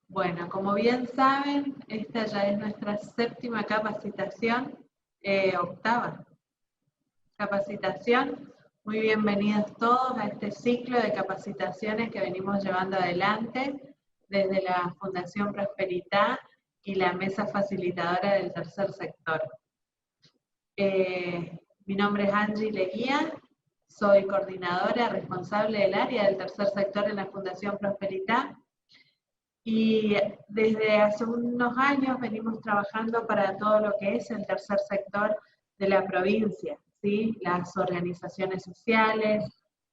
Bueno, como bien saben, esta ya es nuestra séptima capacitación, octava capacitación. Muy bienvenidos todos a este ciclo de capacitaciones que venimos llevando adelante desde la Fundación Prosperitá y la Mesa Facilitadora del Tercer Sector. Mi nombre es Angie Leguía, soy coordinadora responsable del área del Tercer Sector en la Fundación Prosperitá. Y desde hace unos años venimos trabajando para todo lo que es el tercer sector de la provincia, ¿sí? Las organizaciones sociales,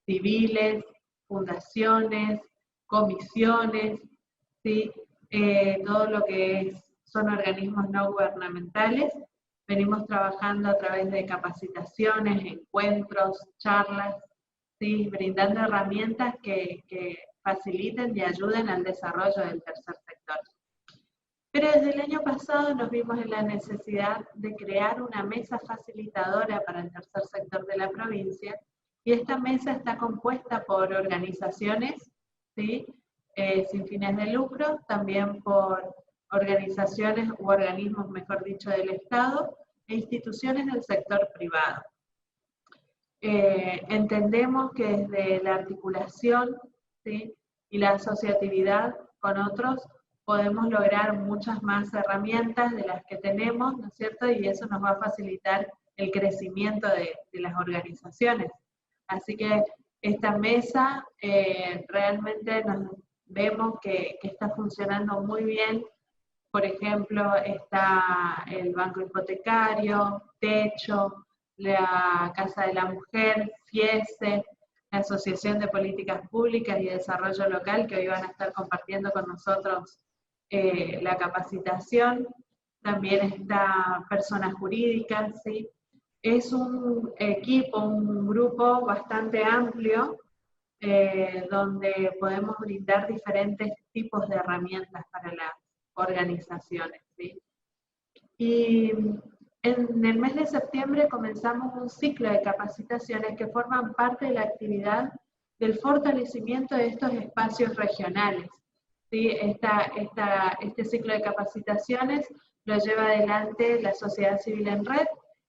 civiles, fundaciones, comisiones, ¿sí? Todo lo que son organismos no gubernamentales. Venimos trabajando a través de capacitaciones, encuentros, charlas, ¿sí? Brindando herramientas que faciliten y ayuden al desarrollo del tercer sector. Pero desde el año pasado nos vimos en la necesidad de crear una mesa facilitadora para el tercer sector de la provincia, y esta mesa está compuesta por organizaciones, ¿sí? Sin fines de lucro, también por organizaciones u organismos, mejor dicho, del Estado e instituciones del sector privado. Entendemos que desde la articulación, ¿sí? y la asociatividad con otros podemos lograr muchas más herramientas de las que tenemos, ¿no es cierto? Y eso nos va a facilitar el crecimiento de las organizaciones. Así que esta mesa realmente nos vemos que está funcionando muy bien. Por ejemplo, está el Banco Hipotecario, Techo, la Casa de la Mujer, FIESE, la Asociación de Políticas Públicas y Desarrollo Local, que hoy van a estar compartiendo con nosotros la capacitación. También está Personas Jurídicas, ¿sí? Es un equipo, un grupo bastante amplio, donde podemos brindar diferentes tipos de herramientas para las organizaciones, ¿sí? Y en el mes de septiembre comenzamos un ciclo de capacitaciones que forman parte de la actividad del fortalecimiento de estos espacios regionales, ¿sí? Este ciclo de capacitaciones lo lleva adelante la Sociedad Civil en Red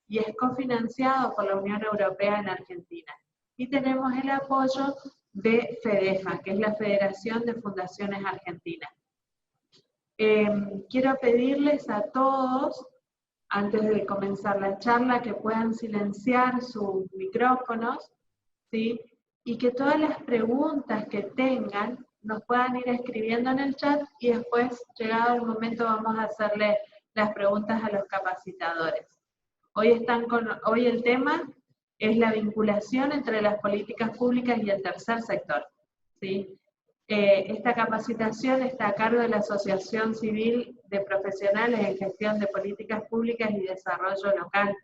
y es cofinanciado por la Unión Europea en Argentina. Y tenemos el apoyo de FEDEFA, que es la Federación de Fundaciones Argentinas. Quiero pedirles a todos, antes de comenzar la charla, que puedan silenciar sus micrófonos, ¿sí? Y que todas las preguntas que tengan nos puedan ir escribiendo en el chat, y después, llegado el momento, vamos a hacerle las preguntas a los capacitadores. Hoy el tema es la vinculación entre las políticas públicas y el tercer sector, ¿sí? Esta capacitación está a cargo de la Asociación Civil de Profesionales en Gestión de Políticas Públicas y Desarrollo Local.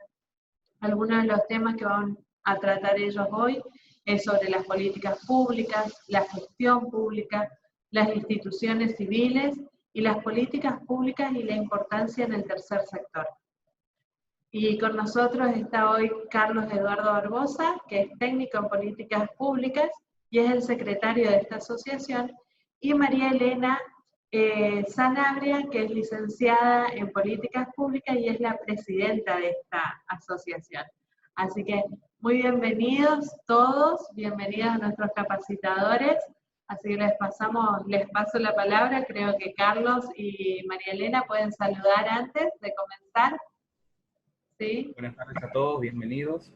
Algunos de los temas que van a tratar ellos hoy es sobre las políticas públicas, la gestión pública, las instituciones civiles y las políticas públicas y la importancia en el tercer sector. Y con nosotros está hoy Carlos Eduardo Barbosa, que es técnico en políticas públicas y es el secretario de esta asociación, y María Elena Sanabria, que es licenciada en políticas públicas y es la presidenta de esta asociación. Así que muy bienvenidos todos, bienvenidos a nuestros capacitadores. Así que les paso la palabra. Creo que Carlos y María Elena pueden saludar antes de comenzar. ¿Sí? Buenas tardes a todos, bienvenidos.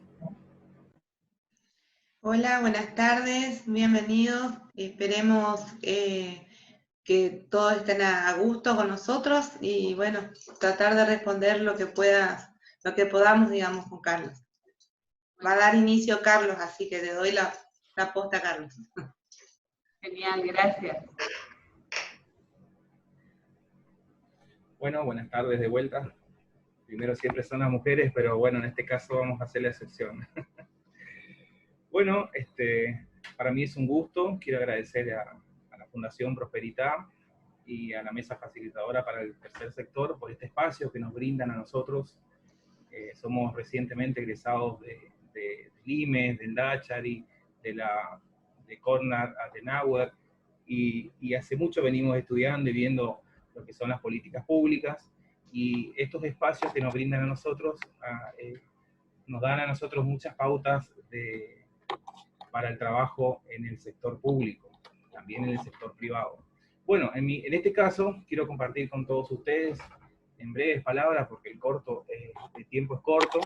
Hola, buenas tardes, bienvenidos. Esperemos que todos estén a gusto con nosotros y bueno, tratar de responder lo que podamos, digamos, con Carlos. Va a dar inicio Carlos, así que le doy la posta a Carlos. Genial, gracias. Bueno, buenas tardes de vuelta. Primero siempre son las mujeres, pero bueno, en este caso vamos a hacer la excepción. Bueno, para mí es un gusto. Quiero agradecer a la Fundación Prosperitá y a la Mesa Facilitadora para el Tercer Sector por este espacio que nos brindan a nosotros. Somos recientemente egresados del IME, del DACHARI, de Cornell Adenauer, y hace mucho venimos estudiando y viendo lo que son las políticas públicas, y estos espacios que nos brindan a nosotros, nos dan a nosotros muchas pautas para el trabajo en el sector público, también en el sector privado. Bueno, en este caso quiero compartir con todos ustedes en breves palabras, porque el tiempo es corto,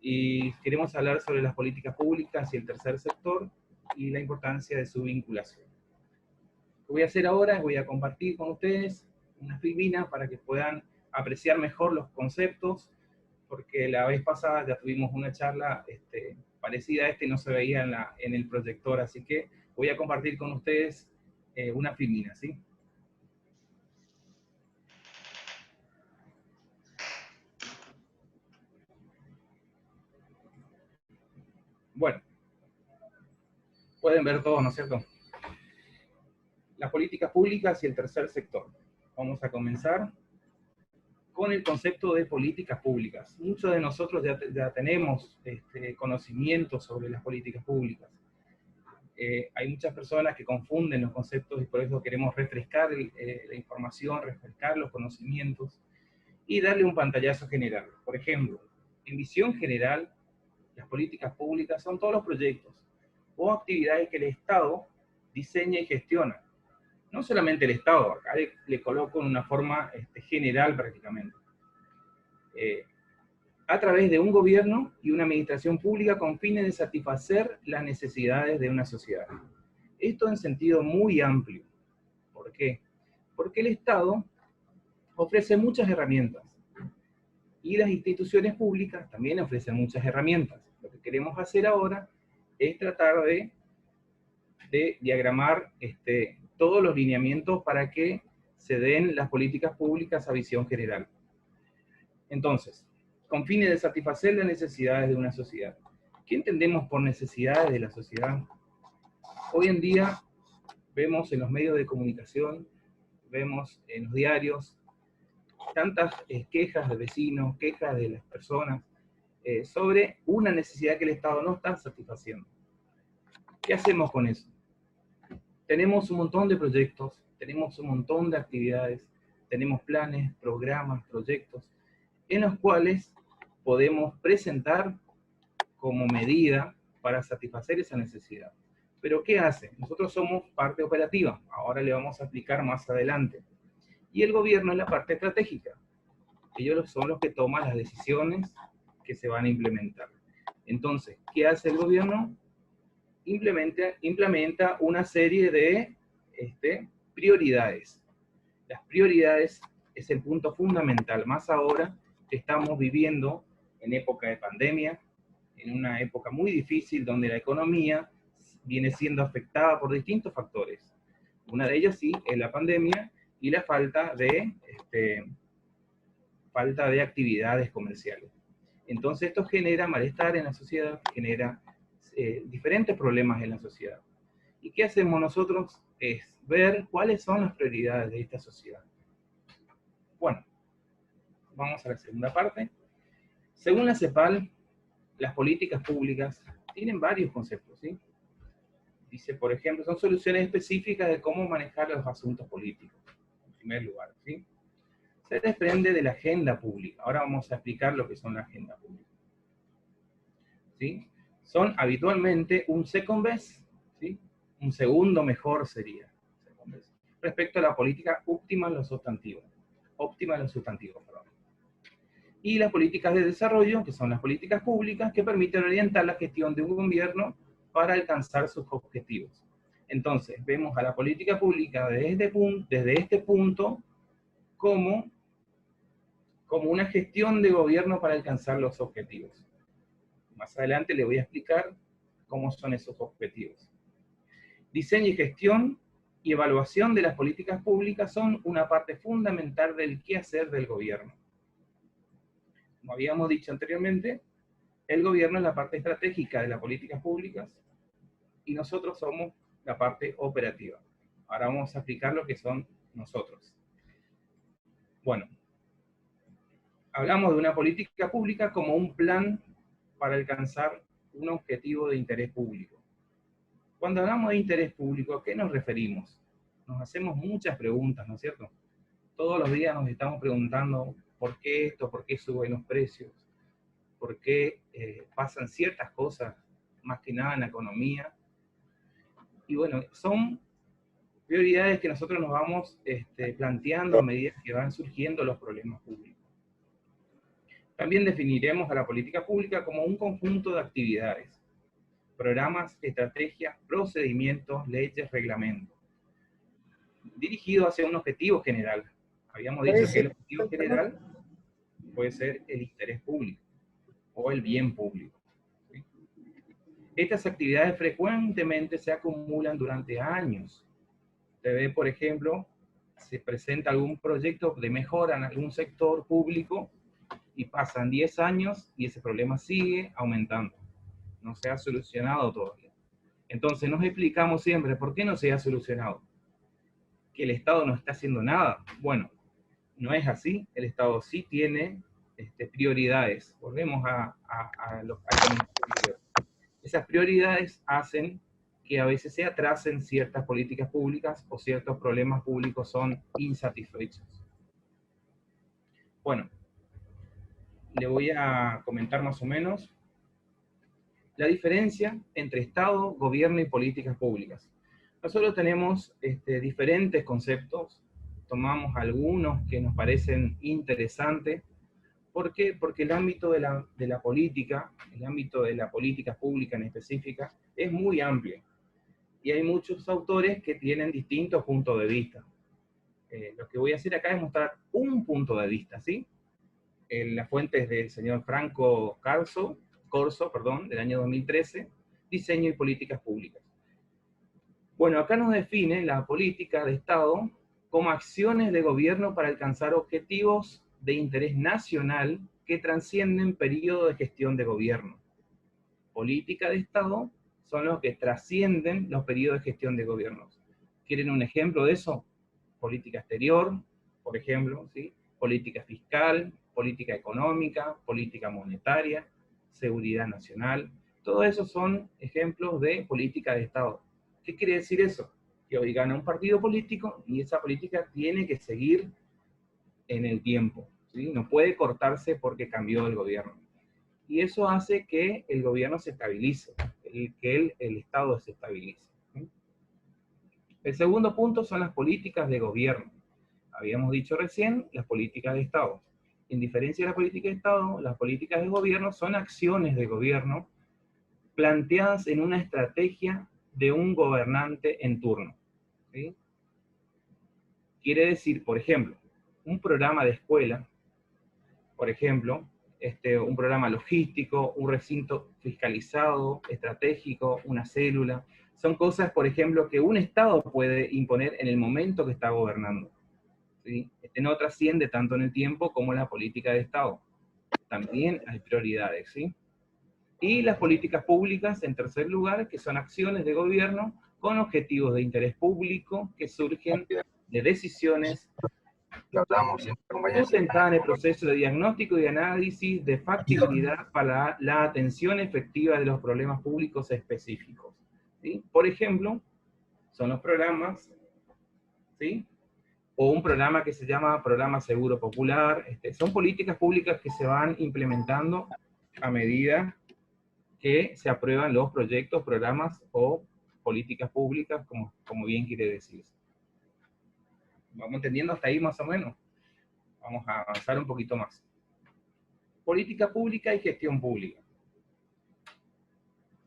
y queremos hablar sobre las políticas públicas y el tercer sector y la importancia de su vinculación. Lo que voy a hacer ahora es voy a compartir con ustedes una filmina para que puedan apreciar mejor los conceptos, porque la vez pasada ya tuvimos una charla parecida a esta y no se veía en el proyector, así que voy a compartir con ustedes una filmina, ¿sí? Bueno, pueden ver todo, ¿no es cierto? Las políticas públicas y el tercer sector. Vamos a comenzar con el concepto de políticas públicas. Muchos de nosotros ya tenemos conocimiento sobre las políticas públicas. Hay muchas personas que confunden los conceptos y por eso queremos refrescar la información, refrescar los conocimientos y darle un pantallazo general. Por ejemplo, en visión general, las políticas públicas son todos los proyectos o actividades que el Estado diseña y gestiona. No solamente el Estado, acá le coloco en una forma general prácticamente. A través de un gobierno y una administración pública con fines de satisfacer las necesidades de una sociedad. Esto en sentido muy amplio. ¿Por qué? Porque el Estado ofrece muchas herramientas y las instituciones públicas también ofrecen muchas herramientas. Lo que queremos hacer ahora es tratar de diagramar todos los lineamientos para que se den las políticas públicas a visión general. Entonces, con fines de satisfacer las necesidades de una sociedad. ¿Qué entendemos por necesidades de la sociedad? Hoy en día vemos en los medios de comunicación, vemos en los diarios, tantas quejas de vecinos, quejas de las personas, sobre una necesidad que el Estado no está satisfaciendo. ¿Qué hacemos con eso? Tenemos un montón de proyectos, tenemos un montón de actividades, tenemos planes, programas, proyectos, en los cuales podemos presentar como medida para satisfacer esa necesidad. Pero ¿qué hace? Nosotros somos parte operativa, ahora le vamos a explicar más adelante. Y el gobierno es la parte estratégica. Ellos son los que toman las decisiones que se van a implementar. Entonces, ¿qué hace el gobierno? Implementa una serie de prioridades. Las prioridades es el punto fundamental, más ahora que estamos viviendo en época de pandemia, en una época muy difícil donde la economía viene siendo afectada por distintos factores. Una de ellas sí es la pandemia y la falta de actividades comerciales. Entonces esto genera malestar en la sociedad, genera diferentes problemas en la sociedad. ¿Y qué hacemos nosotros? Es ver cuáles son las prioridades de esta sociedad. Bueno, vamos a la segunda parte. Según la CEPAL, las políticas públicas tienen varios conceptos, ¿sí? Dice, por ejemplo, son soluciones específicas de cómo manejar los asuntos políticos, en primer lugar, ¿sí? Se desprende de la agenda pública. Ahora vamos a explicar lo que son la agenda pública, ¿sí? Son habitualmente un second best, ¿sí? Un segundo mejor sería, respecto a la política óptima en los sustantivos. Perdón. Y las políticas de desarrollo, que son las políticas públicas que permiten orientar la gestión de un gobierno para alcanzar sus objetivos. Entonces, vemos a la política pública desde este punto como una gestión de gobierno para alcanzar los objetivos. Más adelante le voy a explicar cómo son esos objetivos. Diseño y gestión y evaluación de las políticas públicas son una parte fundamental del quehacer del gobierno. Como habíamos dicho anteriormente, el gobierno es la parte estratégica de las políticas públicas y nosotros somos la parte operativa. Ahora vamos a explicar lo que son nosotros. Bueno, hablamos de una política pública como un plan para alcanzar un objetivo de interés público. Cuando hablamos de interés público, ¿a qué nos referimos? nos hacemos muchas preguntas, ¿no es cierto? Todos los días nos estamos preguntando por qué esto, por qué suben los precios, por qué pasan ciertas cosas, más que nada en la economía. Y bueno, son prioridades que nosotros nos vamos planteando a medida que van surgiendo los problemas públicos. También definiremos a la política pública como un conjunto de actividades, programas, estrategias, procedimientos, leyes, reglamentos, dirigido hacia un objetivo general. Habíamos dicho que el objetivo general puede ser el interés público o el bien público. ¿Sí? Estas actividades frecuentemente se acumulan durante años. Usted ve, por ejemplo, se presenta algún proyecto de mejora en algún sector público y pasan 10 años y ese problema sigue aumentando. No se ha solucionado todavía. Entonces nos explicamos siempre, ¿por qué no se ha solucionado? ¿Que el Estado no está haciendo nada? Bueno, no es así. El Estado sí tiene prioridades. Volvemos a esas prioridades hacen que a veces se atrasen ciertas políticas públicas o ciertos problemas públicos son insatisfechos. Bueno, le voy a comentar más o menos la diferencia entre Estado, gobierno y políticas públicas. Nosotros tenemos diferentes conceptos, tomamos algunos que nos parecen interesantes. ¿Por qué? Porque el ámbito de la política, el ámbito de la política pública en específica, es muy amplio. Y hay muchos autores que tienen distintos puntos de vista. Lo que voy a hacer acá es mostrar un punto de vista, ¿sí? Las fuentes del señor Franco Corso, del año 2013, Diseño y Políticas Públicas. Bueno, acá nos define la política de Estado como acciones de gobierno para alcanzar objetivos de interés nacional que trascienden periodo de gestión de gobierno. Política de Estado son los que trascienden los periodos de gestión de gobiernos. ¿Quieren un ejemplo de eso? Política exterior, por ejemplo, ¿sí? Política fiscal, política económica, política monetaria, seguridad nacional. Todo eso son ejemplos de política de Estado. ¿Qué quiere decir eso? Que hoy gana un partido político y esa política tiene que seguir en el tiempo, ¿sí? No puede cortarse porque cambió el gobierno. Y eso hace que el gobierno se estabilice, que el Estado se estabilice. ¿Sí? El segundo punto son las políticas de gobierno. Habíamos dicho recién las políticas de Estado. En diferencia de la política de Estado, las políticas de gobierno son acciones de gobierno planteadas en una estrategia de un gobernante en turno. ¿Sí? Quiere decir, por ejemplo, un programa de escuela, por ejemplo, un programa logístico, un recinto fiscalizado, estratégico, una célula, son cosas, por ejemplo, que un Estado puede imponer en el momento que está gobernando. ¿Sí? No trasciende tanto en el tiempo como la política de Estado. También hay prioridades, ¿sí? Y las políticas públicas, en tercer lugar, que son acciones de gobierno con objetivos de interés público que surgen de decisiones sustentadas en el proceso de diagnóstico y análisis de factibilidad para la atención efectiva de los problemas públicos específicos. ¿Sí? Por ejemplo, son los programas, ¿sí? O un programa que se llama Programa Seguro Popular. Son políticas públicas que se van implementando a medida que se aprueban los proyectos, programas o políticas públicas, como bien quiere decirse. ¿Vamos entendiendo hasta ahí más o menos? Vamos a avanzar un poquito más. Política pública y gestión pública.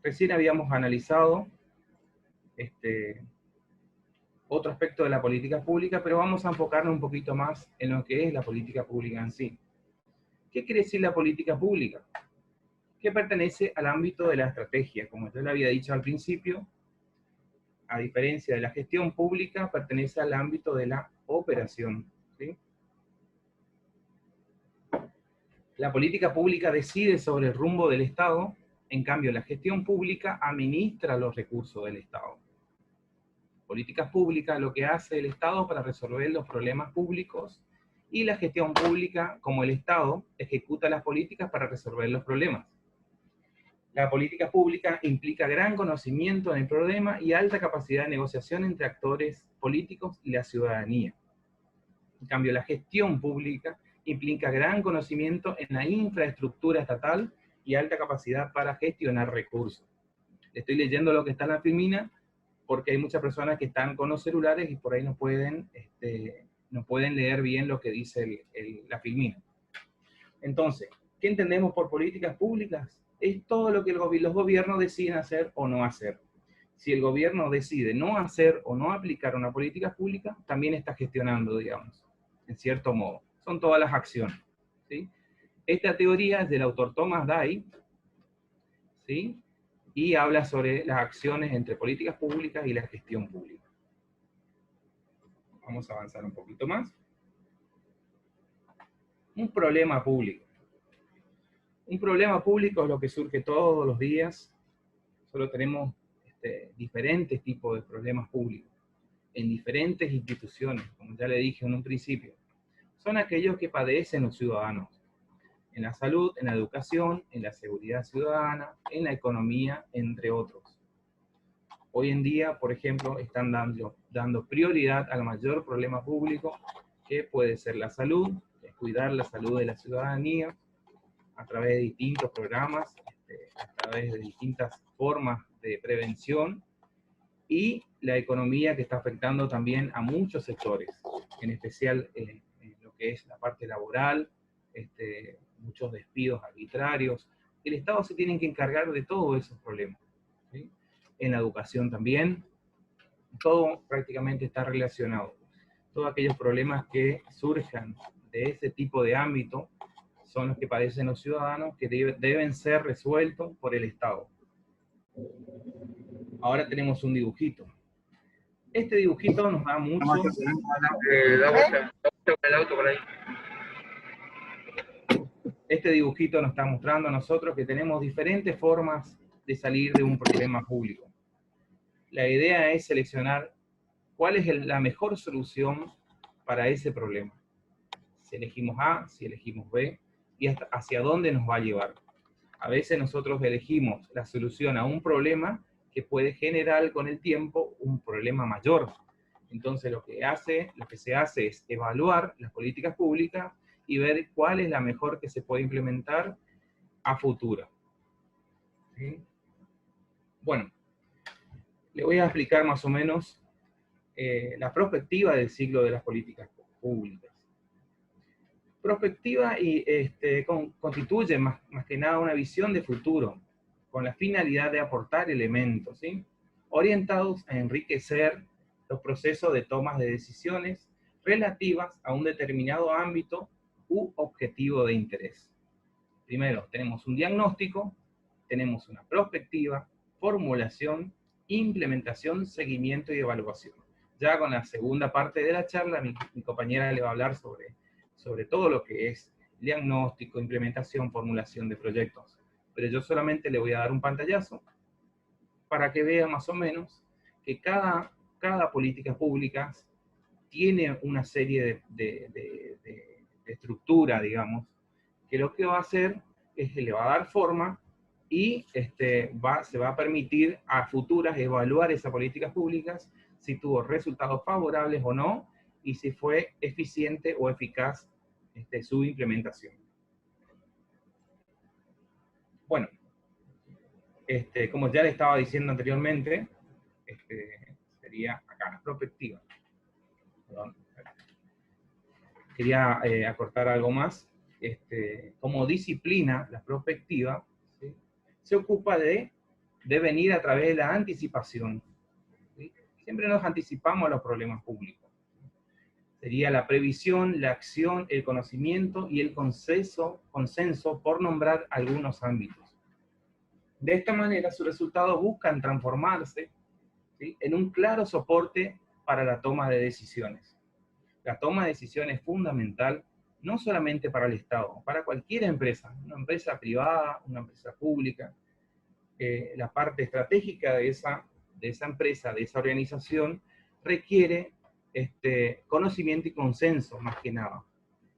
Recién habíamos analizado otro aspecto de la política pública, pero vamos a enfocarnos un poquito más en lo que es la política pública en sí. ¿Qué quiere decir la política pública? Que pertenece al ámbito de la estrategia, como yo le había dicho al principio, a diferencia de la gestión pública, pertenece al ámbito de la operación. ¿Sí? La política pública decide sobre el rumbo del Estado, en cambio la gestión pública administra los recursos del Estado. Políticas públicas, lo que hace el Estado para resolver los problemas públicos, y la gestión pública, como el Estado, ejecuta las políticas para resolver los problemas. La política pública implica gran conocimiento en el problema y alta capacidad de negociación entre actores políticos y la ciudadanía. En cambio, la gestión pública implica gran conocimiento en la infraestructura estatal y alta capacidad para gestionar recursos. Estoy leyendo lo que está en la filmina porque hay muchas personas que están con los celulares y por ahí no pueden leer bien lo que dice la filmina. Entonces, ¿qué entendemos por políticas públicas? Es todo lo que los gobiernos deciden hacer o no hacer. Si el gobierno decide no hacer o no aplicar una política pública, también está gestionando, digamos, en cierto modo. Son todas las acciones, ¿sí? Esta teoría es del autor Thomas Day, ¿sí? Y habla sobre las acciones entre políticas públicas y la gestión pública. Vamos a avanzar un poquito más. Un problema público. Un problema público es lo que surge todos los días. Solo tenemos diferentes tipos de problemas públicos en diferentes instituciones, como ya le dije en un principio. Son aquellos que padecen los ciudadanos. En la salud, en la educación, en la seguridad ciudadana, en la economía, entre otros. Hoy en día, por ejemplo, están dando prioridad al mayor problema público, que puede ser la salud, cuidar la salud de la ciudadanía, a través de distintos programas, a través de distintas formas de prevención, y la economía, que está afectando también a muchos sectores, en especial en lo que es la parte laboral, muchos despidos arbitrarios. El Estado se tiene que encargar de todos esos problemas, ¿sí? En la educación también, todo prácticamente está relacionado. Todos aquellos problemas que surjan de ese tipo de ámbito son los que padecen los ciudadanos, que deben ser resueltos por el Estado. Ahora tenemos un dibujito. Este dibujito nos da mucho... Este dibujito nos está mostrando a nosotros que tenemos diferentes formas de salir de un problema público. La idea es seleccionar cuál es la mejor solución para ese problema. Si elegimos A, si elegimos B, y hacia dónde nos va a llevar. A veces nosotros elegimos la solución a un problema que puede generar con el tiempo un problema mayor. Entonces lo que se hace es evaluar las políticas públicas y ver cuál es la mejor que se puede implementar a futuro. ¿Sí? Bueno, le voy a explicar más o menos la perspectiva del ciclo de las políticas públicas. Prospectiva y constituye más que nada una visión de futuro, con la finalidad de aportar elementos, ¿sí?, orientados a enriquecer los procesos de tomas de decisiones relativas a un determinado ámbito u objetivo de interés. Primero, tenemos un diagnóstico, tenemos una prospectiva, formulación, implementación, seguimiento y evaluación. Ya con la segunda parte de la charla, mi compañera le va a hablar sobre todo lo que es diagnóstico, implementación, formulación de proyectos. Pero yo solamente le voy a dar un pantallazo para que vea más o menos que cada política pública tiene una serie de estructura, digamos, que lo que va a hacer es que le va a dar forma y se va a permitir a futuras evaluar esas políticas públicas, si tuvo resultados favorables o no, y si fue eficiente o eficaz su implementación. Bueno, como ya le estaba diciendo anteriormente, sería acá, la prospectiva. Perdón. Quería acortar algo más. Como disciplina, la prospectiva, ¿sí?, se ocupa de venir a través de la anticipación, ¿sí? Siempre nos anticipamos a los problemas públicos. Sería la previsión, la acción, el conocimiento y el consenso, por nombrar algunos ámbitos. De esta manera, sus resultados buscan transformarse, ¿sí?, en un claro soporte para la toma de decisiones. La toma de decisiones es fundamental, no solamente para el Estado, para cualquier empresa, una empresa privada, una empresa pública. La parte estratégica de esa empresa, de esa organización, requiere conocimiento y consenso, más que nada,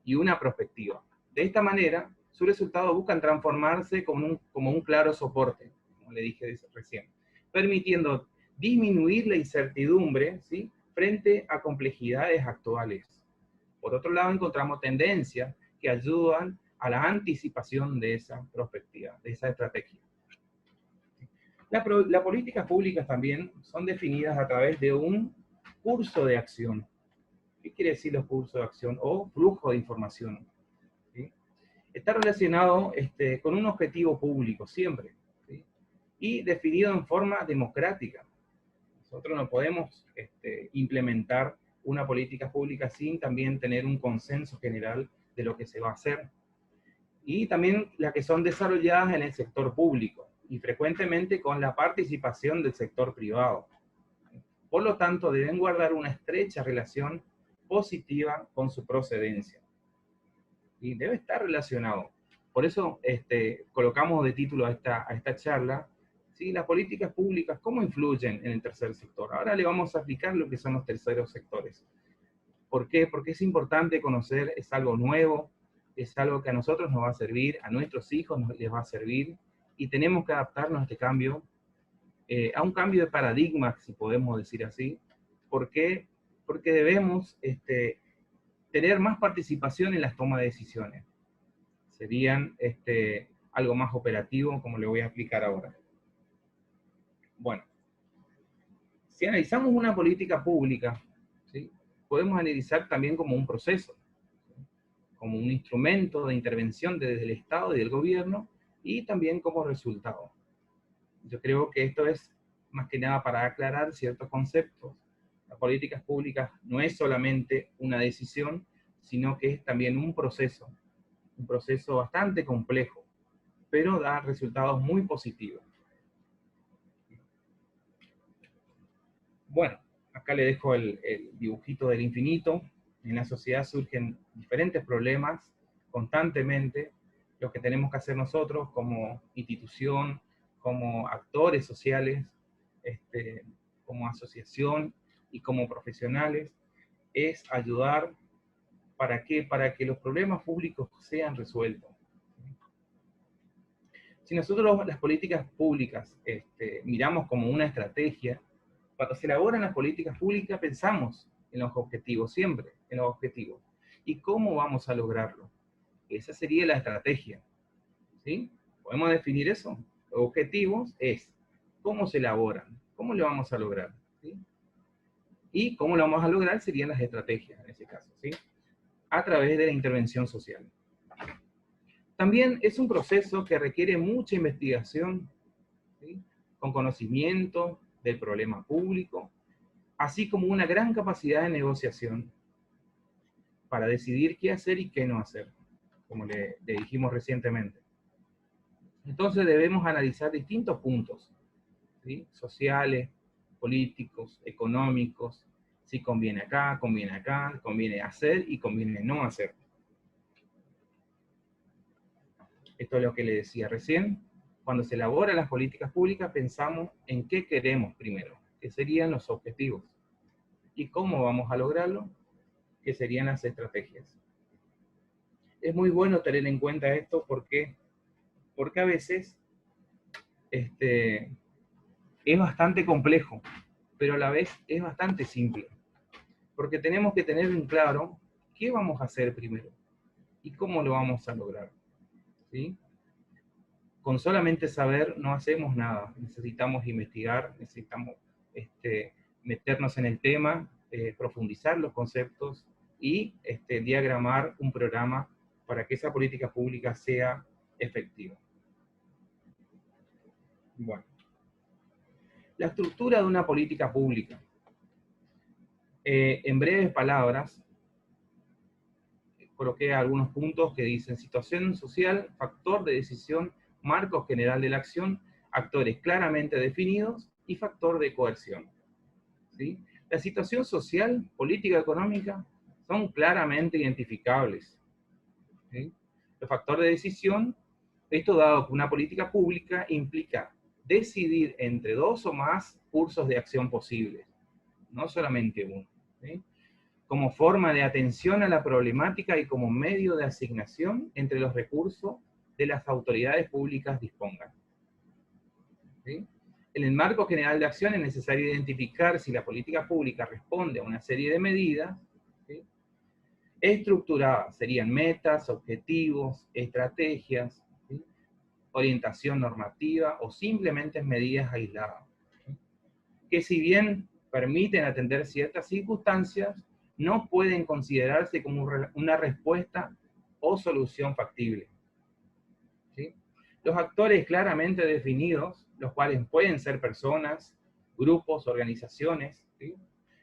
y una perspectiva. De esta manera, sus resultados buscan transformarse como un claro soporte, como le dije recién, permitiendo disminuir la incertidumbre, ¿sí?, frente a complejidades actuales. Por otro lado, encontramos tendencias que ayudan a la anticipación de esa perspectiva, de esa estrategia. Las políticas públicas también son definidas a través de un curso de acción. ¿Qué quiere decir los cursos de acción? O flujo de información. ¿Sí? Está relacionado con un objetivo público, siempre. ¿Sí? Y definido en forma democrática. Nosotros no podemos implementar una política pública sin también tener un consenso general de lo que se va a hacer. Y también las que son desarrolladas en el sector público, y frecuentemente con la participación del sector privado. Por lo tanto, deben guardar una estrecha relación positiva con su procedencia. Y debe estar relacionado. Por eso colocamos de título a esta charla, ¿sí?, las políticas públicas, ¿cómo influyen en el tercer sector? Ahora le vamos a explicar lo que son los terceros sectores. ¿Por qué? Porque es importante conocer, es algo nuevo, es algo que a nosotros nos va a servir, a nuestros hijos les va a servir, y tenemos que adaptarnos a este cambio, a un cambio de paradigma, si podemos decir así. ¿Por qué? Porque debemos tener más participación en las tomas de decisiones. Serían algo más operativo, como le voy a explicar ahora. Bueno, si analizamos una política pública, ¿sí?, podemos analizar también como un proceso, como un instrumento de intervención desde el Estado y del gobierno, y también como resultado. Yo creo que esto es más que nada para aclarar ciertos conceptos. Las políticas públicas no es solamente una decisión, sino que es también un proceso bastante complejo, pero da resultados muy positivos. Bueno, acá le dejo el dibujito del infinito. En la sociedad surgen diferentes problemas constantemente. Lo que tenemos que hacer nosotros como institución, como actores sociales, como asociación y como profesionales, es ayudar para que los problemas públicos sean resueltos. Si nosotros las políticas públicas miramos como una estrategia, cuando se elaboran las políticas públicas pensamos en los objetivos, siempre en los objetivos. ¿Y cómo vamos a lograrlo? Esa sería la estrategia. ¿Sí? ¿Podemos definir eso? Los objetivos es cómo se elaboran, cómo lo vamos a lograr. ¿Sí? Y cómo lo vamos a lograr serían las estrategias en ese caso, ¿sí?, a través de la intervención social. También es un proceso que requiere mucha investigación, ¿sí?, con conocimiento del problema público, así como una gran capacidad de negociación para decidir qué hacer y qué no hacer, como le dijimos recientemente. Entonces debemos analizar distintos puntos, ¿sí?, sociales, políticos, económicos, si conviene acá, conviene hacer y conviene no hacer. Esto es lo que le decía recién. Cuando se elaboran las políticas públicas pensamos en qué queremos primero, qué serían los objetivos, y cómo vamos a lograrlo, qué serían las estrategias. Es muy bueno tener en cuenta esto porque a veces es bastante complejo, pero a la vez es bastante simple. Porque tenemos que tener en claro qué vamos a hacer primero y cómo lo vamos a lograr. ¿Sí? Con solamente saber no hacemos nada. Necesitamos investigar, necesitamos meternos en el tema, profundizar los conceptos y diagramar un programa para que esa política pública sea efectiva. Bueno. La estructura de una política pública. En breves palabras, coloqué algunos puntos que dicen situación social, factor de decisión, marco general de la acción, actores claramente definidos y factor de coerción. ¿Sí? La situación social, política económica son claramente identificables. ¿Sí? El factor de decisión, esto dado que una política pública implica decidir entre dos o más cursos de acción posibles, no solamente uno. ¿Sí? Como forma de atención a la problemática y como medio de asignación entre los recursos de las autoridades públicas dispongan. ¿Sí? En el marco general de acción es necesario identificar si la política pública responde a una serie de medidas, ¿sí?, estructuradas, serían metas, objetivos, estrategias, ¿sí?, orientación normativa o simplemente medidas aisladas, ¿sí?, que si bien permiten atender ciertas circunstancias, no pueden considerarse como una respuesta o solución factible. ¿Sí? Los actores claramente definidos, los cuales pueden ser personas, grupos, organizaciones, ¿sí?,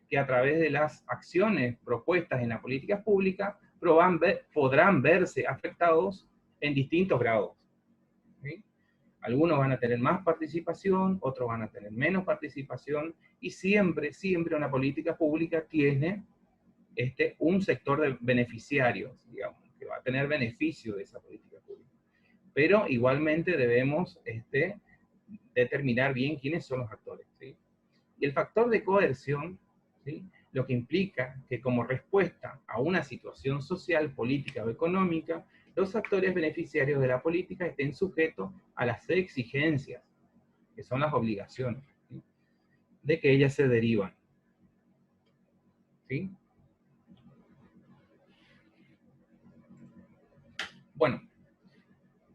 que a través de las acciones propuestas en la política pública podrán verse afectados en distintos grados. ¿Sí? Algunos van a tener más participación, otros van a tener menos participación, y siempre una política pública tiene un sector de beneficiarios, digamos, que va a tener beneficio de esa política pública. Pero igualmente debemos determinar bien quiénes son los actores, ¿sí? Y el factor de coerción, ¿sí?, lo que implica que como respuesta a una situación social, política o económica, los actores beneficiarios de la política estén sujetos a las exigencias, que son las obligaciones, ¿sí?, de que ellas se derivan. ¿Sí? Bueno,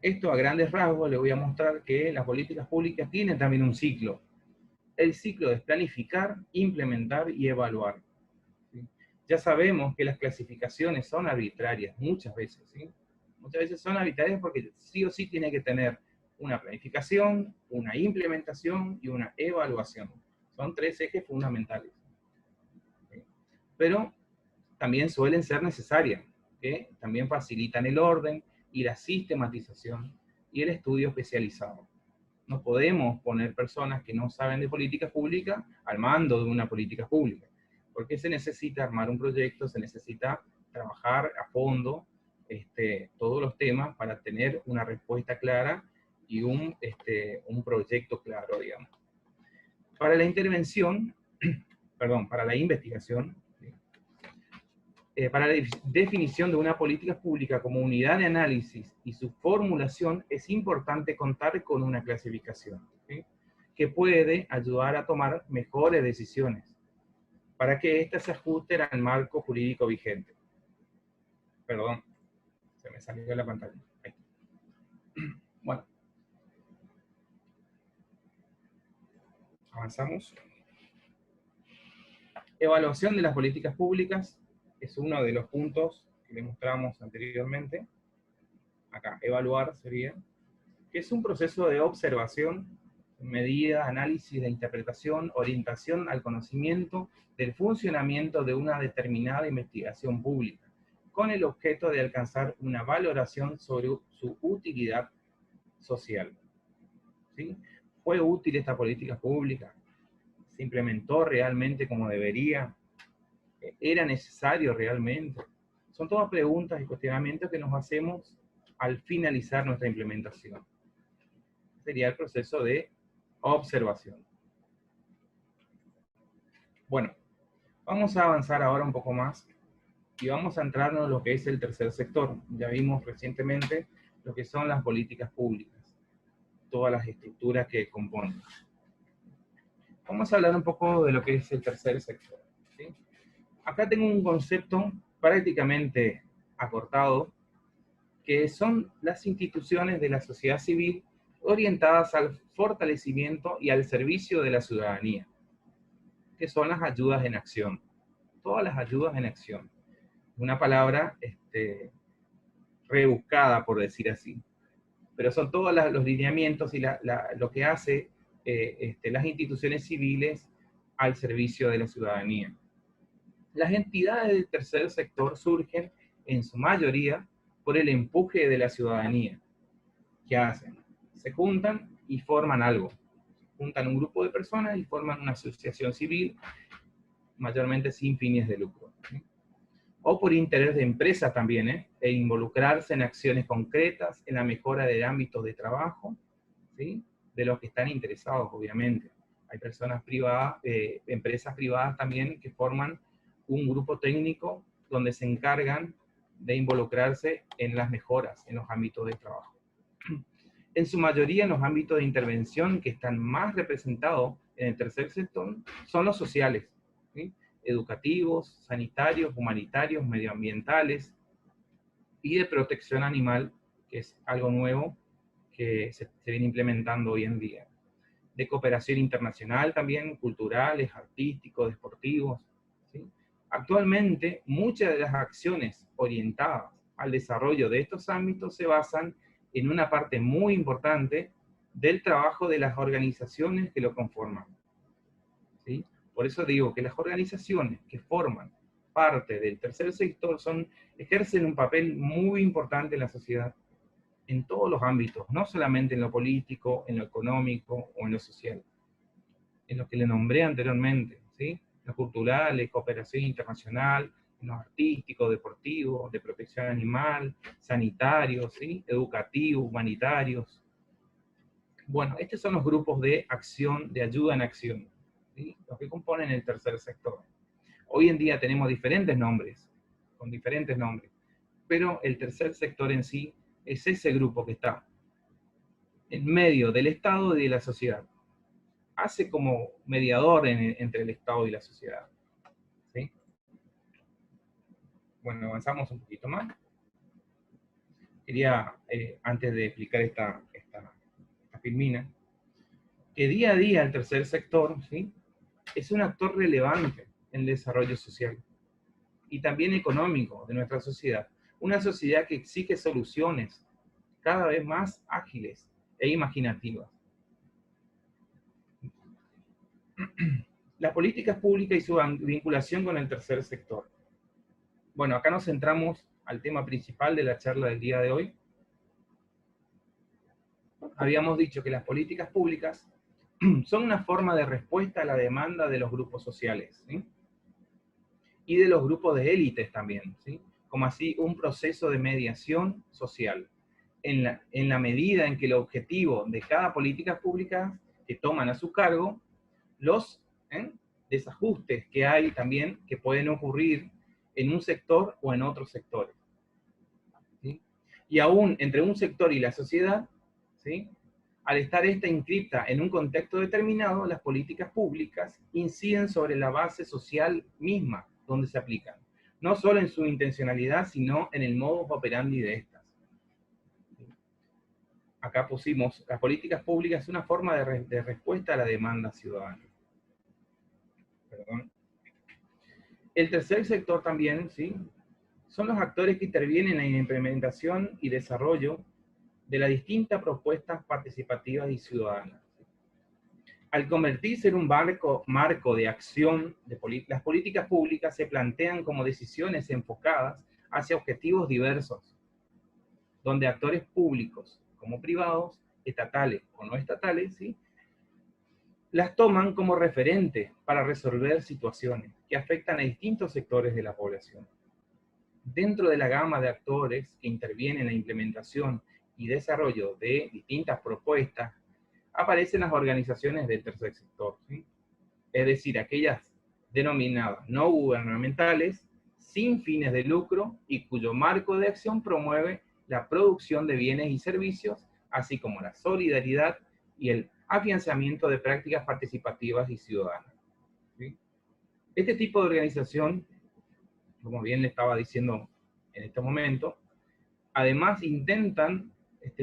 esto a grandes rasgos le voy a mostrar que las políticas públicas tienen también un ciclo. El ciclo es planificar, implementar y evaluar. ¿Sí? Ya sabemos que las clasificaciones son arbitrarias, muchas veces, ¿sí? Muchas veces son arbitrarias porque sí o sí tiene que tener una planificación, una implementación y una evaluación. Son tres ejes fundamentales. ¿Sí? Pero también suelen ser necesarias, que también facilitan el orden y la sistematización y el estudio especializado. No podemos poner personas que no saben de política pública al mando de una política pública, porque se necesita armar un proyecto, se necesita trabajar a fondo todos los temas para tener una respuesta clara y un proyecto claro, digamos. Para la intervención, perdón, para la investigación, para la definición de una política pública como unidad de análisis y su formulación es importante contar con una clasificación, ¿sí?, que puede ayudar a tomar mejores decisiones para que éstas se ajusten al marco jurídico vigente. Perdón, se me salió de la pantalla. Ahí. Bueno. Avanzamos. Evaluación de las políticas públicas es uno de los puntos que le mostramos anteriormente. Acá, evaluar sería, que es un proceso de observación, medida, análisis de interpretación, orientación al conocimiento del funcionamiento de una determinada investigación pública, con el objeto de alcanzar una valoración sobre su utilidad social. ¿Sí? ¿Fue útil esta política pública? ¿Se implementó realmente como debería? ¿Era necesario realmente? Son todas preguntas y cuestionamientos que nos hacemos al finalizar nuestra implementación. Sería el proceso de observación. Bueno, vamos a avanzar ahora un poco más y vamos a entrarnos en lo que es el tercer sector. Ya vimos recientemente lo que son las políticas públicas, todas las estructuras que componen. Vamos a hablar un poco de lo que es el tercer sector, ¿sí? Acá tengo un concepto prácticamente acortado, que son las instituciones de la sociedad civil orientadas al fortalecimiento y al servicio de la ciudadanía, que son las ayudas en acción. Todas las ayudas en acción. Una palabra rebuscada, por decir así. Pero son todos los lineamientos y lo que hace las instituciones civiles al servicio de la ciudadanía. Las entidades del tercer sector surgen, en su mayoría, por el empuje de la ciudadanía. ¿Qué hacen? Se juntan y forman algo. Juntan un grupo de personas y forman una asociación civil, mayormente sin fines de lucro. ¿Sí? O por interés de empresa también, e involucrarse en acciones concretas, en la mejora del ámbito de trabajo, ¿sí?, de los que están interesados, obviamente. Hay personas privadas, empresas privadas también que forman un grupo técnico donde se encargan de involucrarse en las mejoras en los ámbitos de trabajo. En su mayoría, en los ámbitos de intervención que están más representados en el tercer sector son los sociales, ¿sí? Educativos, sanitarios, humanitarios, medioambientales y de protección animal, que es algo nuevo que se viene implementando hoy en día. De cooperación internacional también, culturales, artísticos, deportivos, ¿sí? Actualmente, muchas de las acciones orientadas al desarrollo de estos ámbitos se basan en una parte muy importante del trabajo de las organizaciones que lo conforman, ¿sí? Por eso digo que las organizaciones que forman parte del tercer sector ejercen un papel muy importante en la sociedad, en todos los ámbitos, no solamente en lo político, en lo económico o en lo social, en lo que le nombré anteriormente, ¿sí? Los culturales, cooperación internacional, en los artísticos, deportivos, de protección animal, sanitarios, ¿sí? Educativos, humanitarios. Bueno, estos son los grupos de acción, de ayuda en acción, ¿sí? Los que componen el tercer sector. Hoy en día tenemos diferentes nombres, con diferentes nombres, pero el tercer sector en sí es ese grupo que está en medio del Estado y de la sociedad. Hace como mediador entre el Estado y la sociedad, ¿sí? Bueno, avanzamos un poquito más. Quería, antes de explicar esta filmina, que día a día el tercer sector, ¿sí?, es un actor relevante en el desarrollo social y también económico de nuestra sociedad. Una sociedad que exige soluciones cada vez más ágiles e imaginativas. Las políticas públicas y su vinculación con el tercer sector. Bueno, acá nos centramos al tema principal de la charla del día de hoy. Habíamos dicho que las políticas públicas son una forma de respuesta a la demanda de los grupos sociales, ¿sí?, y de los grupos de élites también, ¿sí?, como así un proceso de mediación social, en la medida en que el objetivo de cada política pública que toman a su cargo, los desajustes que hay también que pueden ocurrir en un sector o en otros sectores, ¿sí? Y aún entre un sector y la sociedad, ¿sí?, al estar esta inscripta en un contexto determinado, las políticas públicas inciden sobre la base social misma donde se aplican, no solo en su intencionalidad, sino en el modus operandi de estas. Acá pusimos, las políticas públicas es una forma de respuesta a la demanda ciudadana. Perdón. El tercer sector también, ¿sí?, son los actores que intervienen en la implementación y desarrollo de las distintas propuestas participativas y ciudadanas. Al convertirse en un marco de acción, las políticas públicas se plantean como decisiones enfocadas hacia objetivos diversos, donde actores públicos como privados, estatales o no estatales, ¿sí?, las toman como referente para resolver situaciones que afectan a distintos sectores de la población. Dentro de la gama de actores que intervienen en la implementación y desarrollo de distintas propuestas, aparecen las organizaciones del tercer sector, ¿sí?, es decir, aquellas denominadas no gubernamentales, sin fines de lucro y cuyo marco de acción promueve la producción de bienes y servicios, así como la solidaridad y el afianzamiento de prácticas participativas y ciudadanas, ¿sí? Este tipo de organización, como bien le estaba diciendo en este momento, además intentan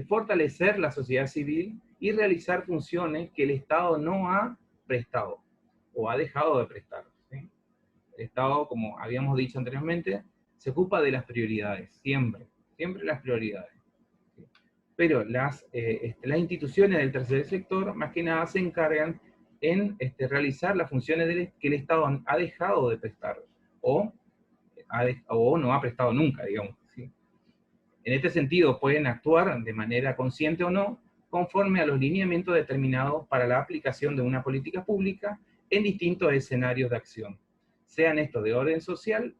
fortalecer la sociedad civil y realizar funciones que el Estado no ha prestado o ha dejado de prestar, ¿sí? El Estado, como habíamos dicho anteriormente, se ocupa de las prioridades, siempre las prioridades, ¿sí? Pero las instituciones del tercer sector, más que nada, se encargan en realizar las funciones que el Estado ha dejado de prestar, o no ha prestado nunca, digamos, ¿sí? En este sentido, pueden actuar de manera consciente o no, conforme a los lineamientos determinados para la aplicación de una política pública en distintos escenarios de acción, sean estos de orden social,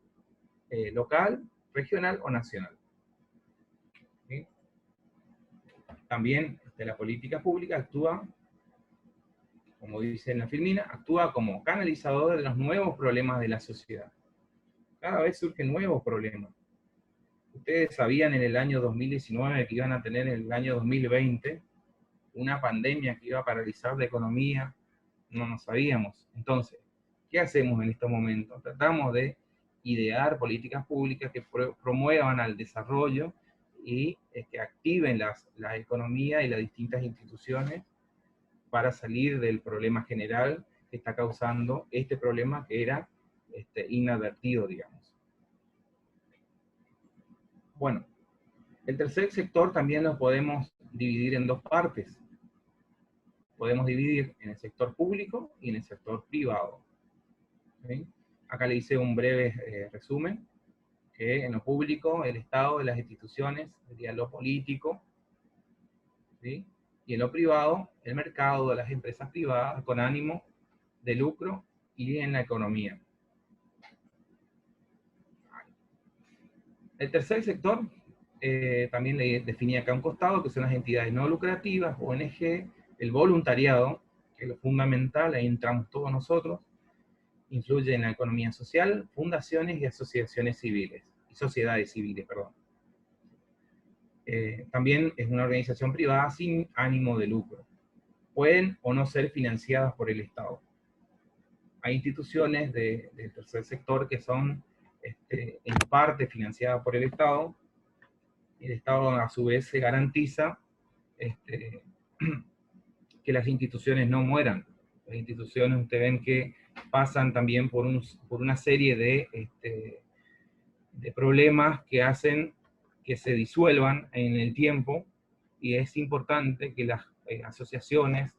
local, regional o nacional, ¿sí? También la política pública actúa, como dice en la filmina, actúa como canalizador de los nuevos problemas de la sociedad. Cada vez surgen nuevos problemas. Ustedes sabían en el año 2019 que iban a tener en el año 2020 una pandemia que iba a paralizar la economía, no nos sabíamos. Entonces, ¿qué hacemos en estos momentos? Tratamos de idear políticas públicas que promuevan al desarrollo y que activen la economía y las distintas instituciones para salir del problema general que está causando este problema que era inadvertido, digamos. Bueno, el tercer sector también lo podemos dividir en dos partes. Podemos dividir en el sector público y en el sector privado. ¿Sí? Acá le hice un breve resumen, que en lo público, el Estado, las instituciones, sería lo político, ¿sí? Y en lo privado, el mercado, las empresas privadas con ánimo de lucro y en la economía. El tercer sector, también le definí acá un costado, que son las entidades no lucrativas, ONG, el voluntariado, que es lo fundamental, ahí entramos todos nosotros, influye en la economía social, fundaciones y asociaciones civiles, y sociedades civiles, perdón. También es una organización privada sin ánimo de lucro. Pueden o no ser financiadas por el Estado. Hay instituciones del tercer sector que son en parte financiadas por el Estado. El Estado a su vez se garantiza que las instituciones no mueran. Las instituciones, ustedes ven que pasan también por una serie de problemas que hacen que se disuelvan en el tiempo, y es importante que las asociaciones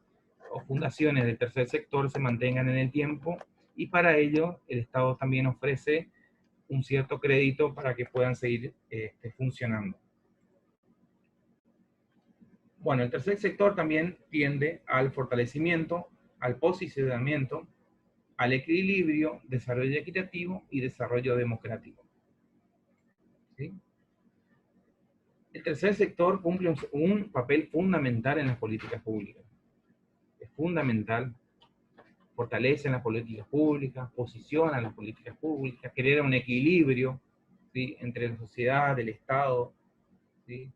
o fundaciones del tercer sector se mantengan en el tiempo, y para ello el Estado también ofrece un cierto crédito para que puedan seguir funcionando. Bueno, el tercer sector también tiende al fortalecimiento, al posicionamiento, al equilibrio, desarrollo equitativo y desarrollo democrático. ¿Sí? El tercer sector cumple un papel fundamental en las políticas públicas. Es fundamental, fortalece en las políticas públicas, posiciona las políticas públicas, genera un equilibrio, ¿sí?, entre la sociedad, el Estado, ¿sí?,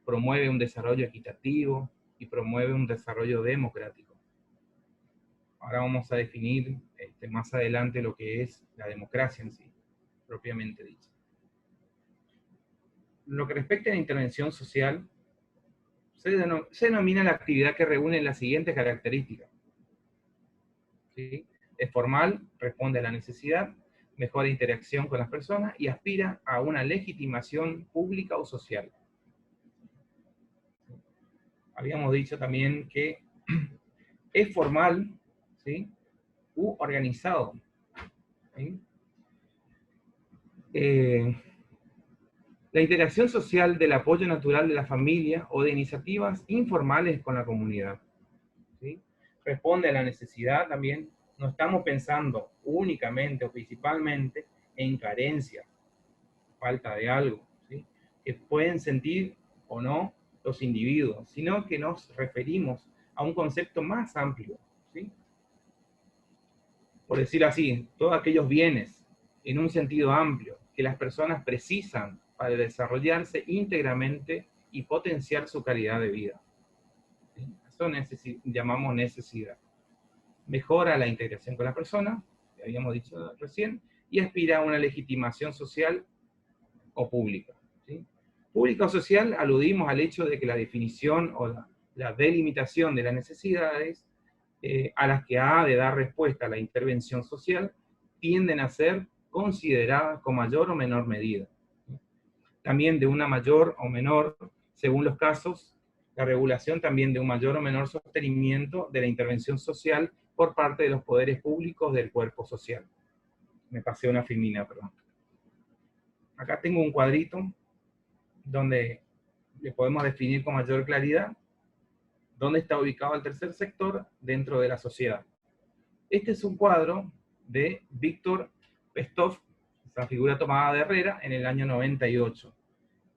promueve un desarrollo equitativo y promueve un desarrollo democrático. Ahora vamos a definir más adelante lo que es la democracia en sí, propiamente dicha. Lo que respecta a la intervención social, se denomina la actividad que reúne las siguientes características. ¿Sí? Es formal, responde a la necesidad, mejora interacción con las personas y aspira a una legitimación pública o social. Habíamos dicho también que es formal, ¿sí?, u organizado. ¿Sí? La interacción social del apoyo natural de la familia o de iniciativas informales con la comunidad. ¿Sí? Responde a la necesidad también. No estamos pensando únicamente o principalmente en carencia, falta de algo, ¿sí?, que pueden sentir o no los individuos, sino que nos referimos a un concepto más amplio, ¿sí? Por decirlo así, todos aquellos bienes en un sentido amplio que las personas precisan para desarrollarse íntegramente y potenciar su calidad de vida. ¿Sí? Eso llamamos necesidad. Mejora la integración con la persona, que habíamos dicho recién, y aspira a una legitimación social o pública. ¿Sí? Pública o social, aludimos al hecho de que la definición o la delimitación de las necesidades a las que ha de dar respuesta la intervención social tienden a ser consideradas con mayor o menor medida. También de una mayor o menor, según los casos, la regulación también de un mayor o menor sostenimiento de la intervención social por parte de los poderes públicos del cuerpo social. Me pasé una filmina, perdón. Acá tengo un cuadrito donde le podemos definir con mayor claridad dónde está ubicado el tercer sector dentro de la sociedad. Este es un cuadro de Víctor Pestov, esa figura tomada de Herrera en el año 98.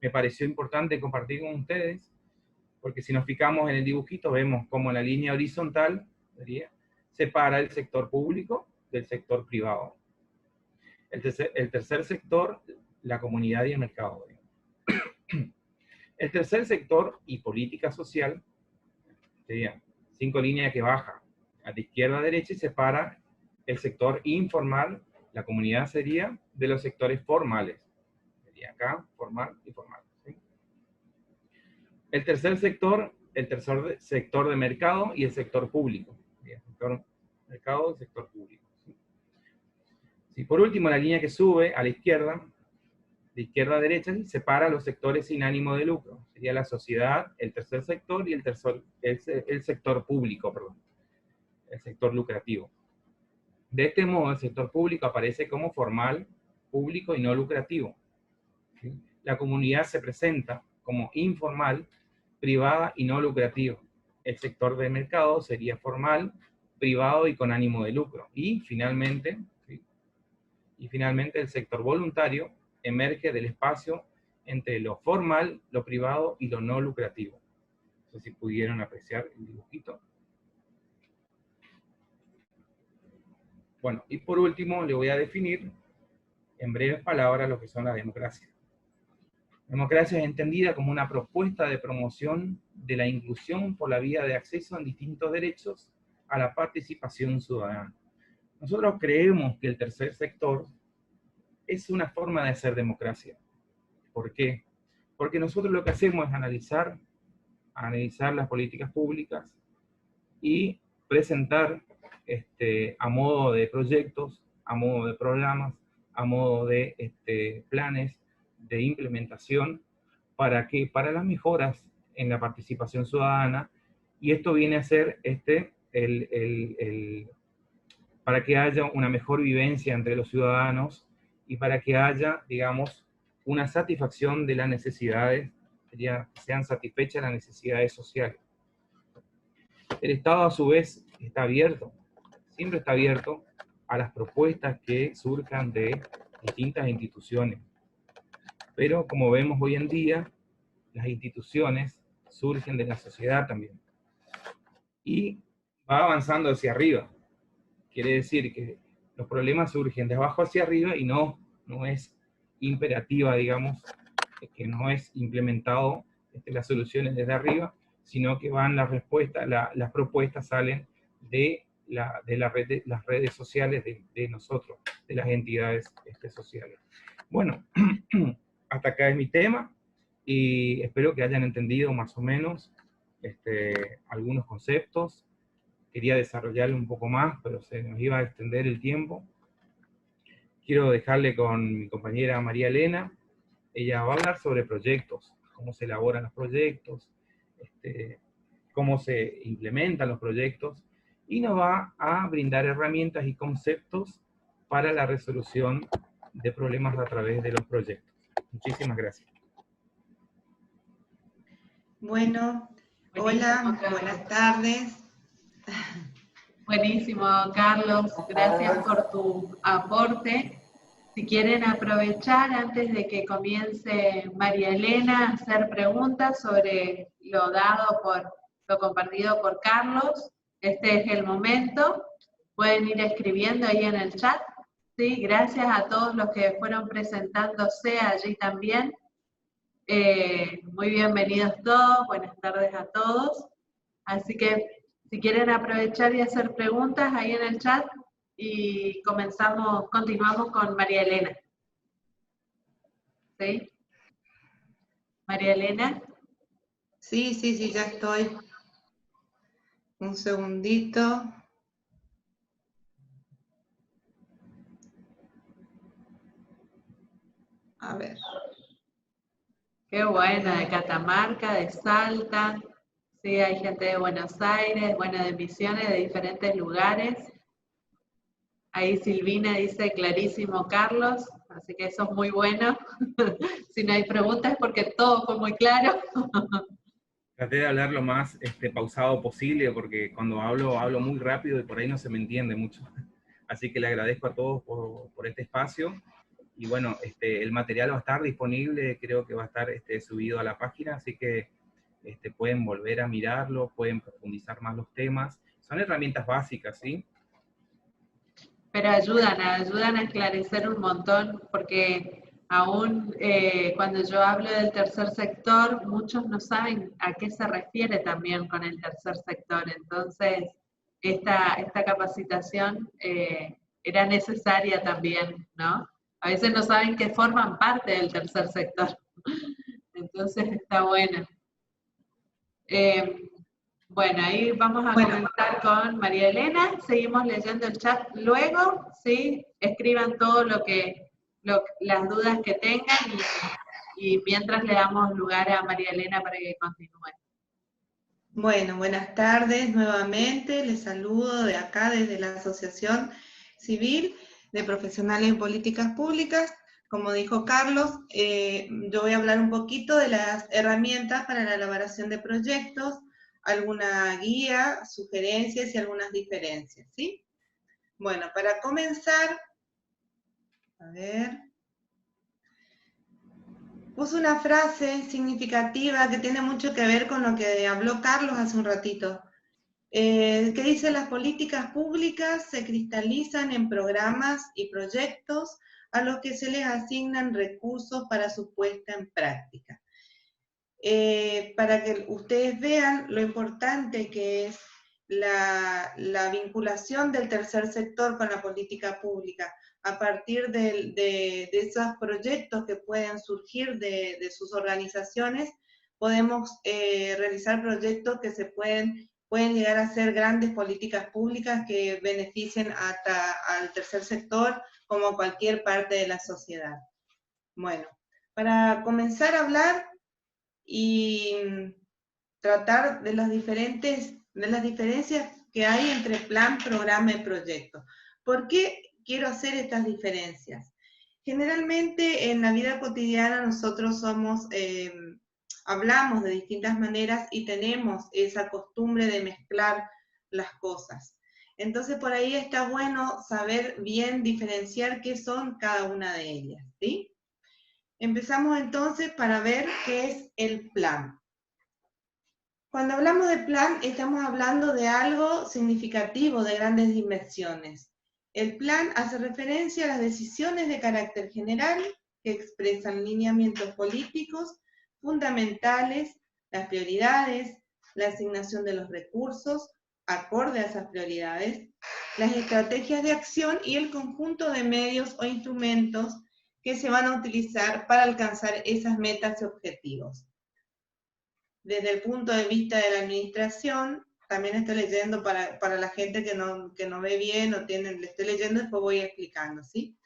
Me pareció importante compartir con ustedes, porque si nos fijamos en el dibujito, vemos como la línea horizontal separa el sector público del sector privado. El tercer sector, la comunidad y el mercado. El tercer sector y política social sería 5 líneas que baja de izquierda a derecha y separa el sector informal, la comunidad sería, de los sectores formales. Sería acá, formal y formal. ¿Sí? El tercer sector de mercado y el sector público. El sector mercado y sector público. ¿Sí? Sí, por último, la línea que sube a la izquierda, de izquierda a derecha, separa los sectores sin ánimo de lucro. Sería la sociedad, el tercer sector y el sector público, perdón. El sector lucrativo. De este modo, el sector público aparece como formal, público y no lucrativo. ¿Sí? La comunidad se presenta como informal, privada y no lucrativa. El sector de mercado sería formal, privado y con ánimo de lucro. Y finalmente, ¿sí? El sector voluntario emerge del espacio entre lo formal, lo privado y lo no lucrativo. No sé si pudieron apreciar el dibujito. Bueno, y por último le voy a definir en breves palabras lo que son la democracia. La democracia es entendida como una propuesta de promoción de la inclusión por la vía de acceso en distintos derechos a la participación ciudadana. Nosotros creemos que el tercer sector es una forma de hacer democracia. ¿Por qué? Porque nosotros lo que hacemos es analizar las políticas públicas y presentar a modo de proyectos, a modo de programas, a modo de planes de implementación para las mejoras en la participación ciudadana, y esto viene a ser para que haya una mejor vivencia entre los ciudadanos y para que haya, digamos, una satisfacción de las necesidades, sean satisfechas las necesidades sociales. El Estado, a su vez, está abierto, siempre está abierto a las propuestas que surjan de distintas instituciones. Pero, como vemos hoy en día, las instituciones surgen de la sociedad también. Y va avanzando hacia arriba. Quiere decir que los problemas surgen de abajo hacia arriba y no es imperativa, digamos, que no es implementado las soluciones desde arriba, sino que van las respuestas, las propuestas salen de las redes sociales de nosotros, de las entidades sociales. Bueno, hasta acá es mi tema, y espero que hayan entendido más o menos algunos conceptos. Quería desarrollarlo un poco más, pero se nos iba a extender el tiempo. Quiero dejarle con mi compañera María Elena. Ella va a hablar sobre proyectos, cómo se elaboran los proyectos, cómo se implementan los proyectos, y nos va a brindar herramientas y conceptos para la resolución de problemas a través de los proyectos. Muchísimas gracias. Bueno, hola, buenas tardes. Buenísimo, Carlos. Gracias por tu aporte. Si quieren aprovechar antes de que comience María Elena a hacer preguntas sobre lo compartido por Carlos, este es el momento. Pueden ir escribiendo ahí en el chat. Sí, gracias a todos los que fueron presentándose allí también. Muy bienvenidos todos, buenas tardes a todos. Así que si quieren aprovechar y hacer preguntas ahí en el chat, y continuamos con María Elena. ¿Sí? María Elena. Sí, ya estoy. Un segundito. A ver. Qué buena, de Catamarca, de Salta. Sí, hay gente de Buenos Aires, bueno, de Misiones, de diferentes lugares. Ahí Silvina dice clarísimo, Carlos, así que eso es muy bueno. Si no hay preguntas es porque todo fue muy claro. Traté de hablar lo más pausado posible, porque cuando hablo muy rápido y por ahí no se me entiende mucho. Así que le agradezco a todos por este espacio. Y bueno, el material va a estar disponible, creo que va a estar subido a la página, así que pueden volver a mirarlo, pueden profundizar más los temas. Son herramientas básicas, ¿sí? Pero ayudan a esclarecer un montón, porque Aún cuando yo hablo del tercer sector, muchos no saben a qué se refiere también con el tercer sector. Entonces, esta capacitación era necesaria también, ¿no? A veces no saben que forman parte del tercer sector. Entonces, está bueno. Bueno, ahí vamos a comenzar con María Elena. Seguimos leyendo el chat luego, ¿sí? Escriban todo las dudas que tengan y mientras le damos lugar a María Elena para que continúe. Bueno, buenas tardes nuevamente. Les saludo de acá desde la Asociación Civil de Profesionales en Políticas Públicas. Como dijo Carlos, yo voy a hablar un poquito de las herramientas para la elaboración de proyectos, alguna guía, sugerencias y algunas diferencias, ¿sí? Bueno, para comenzar, a ver, puse una frase significativa que tiene mucho que ver con lo que habló Carlos hace un ratito, que dice: las políticas públicas se cristalizan en programas y proyectos a los que se les asignan recursos para su puesta en práctica. Para que ustedes vean lo importante que es la vinculación del tercer sector con la política pública, a partir de esos proyectos que pueden surgir de sus organizaciones, podemos realizar proyectos que pueden llegar a ser grandes políticas públicas que beneficien al tercer sector como a cualquier parte de la sociedad. Bueno, para comenzar a hablar y tratar de las diferencias que hay entre plan, programa y proyecto. ¿Por qué quiero hacer estas diferencias? Generalmente en la vida cotidiana nosotros hablamos de distintas maneras y tenemos esa costumbre de mezclar las cosas. Entonces por ahí está bueno saber bien diferenciar qué son cada una de ellas, ¿sí? Empezamos entonces para ver qué es el plan. Cuando hablamos de plan, estamos hablando de algo significativo, de grandes dimensiones. El plan hace referencia a las decisiones de carácter general que expresan lineamientos políticos fundamentales, las prioridades, la asignación de los recursos acorde a esas prioridades, las estrategias de acción y el conjunto de medios o instrumentos que se van a utilizar para alcanzar esas metas y objetivos. Desde el punto de vista de la administración, también estoy leyendo para la gente que no ve bien o le estoy leyendo, después voy explicando, ¿sí?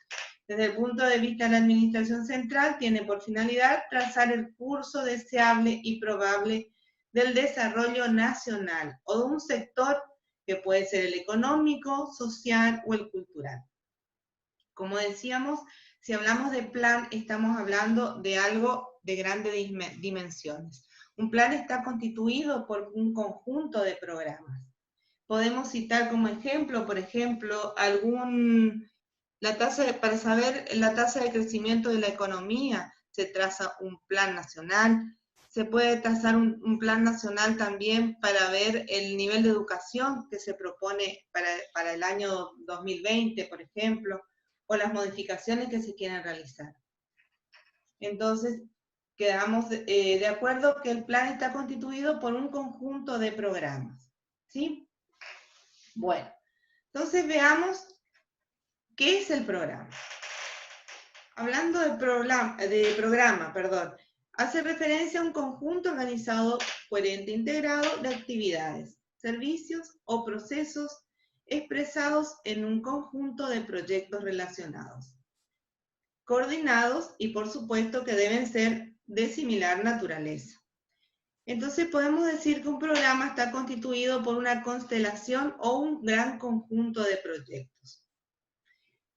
Desde el punto de vista de la administración central, tiene por finalidad trazar el curso deseable y probable del desarrollo nacional o de un sector que puede ser el económico, social o el cultural. Como decíamos, si hablamos de plan, estamos hablando de algo de grandes dimensiones. Un plan está constituido por un conjunto de programas. Podemos citar como ejemplo, por ejemplo, para saber la tasa de crecimiento de la economía, se traza un plan nacional. Se puede trazar un plan nacional también para ver el nivel de educación que se propone para el año 2020, por ejemplo, o las modificaciones que se quieren realizar. Entonces, quedamos de acuerdo que el plan está constituido por un conjunto de programas, ¿sí? Bueno, entonces veamos qué es el programa. Hablando de programa, hace referencia a un conjunto organizado, coherente e integrado de actividades, servicios o procesos expresados en un conjunto de proyectos relacionados, coordinados y por supuesto que deben ser de similar naturaleza. Entonces podemos decir que un programa está constituido por una constelación o un gran conjunto de proyectos.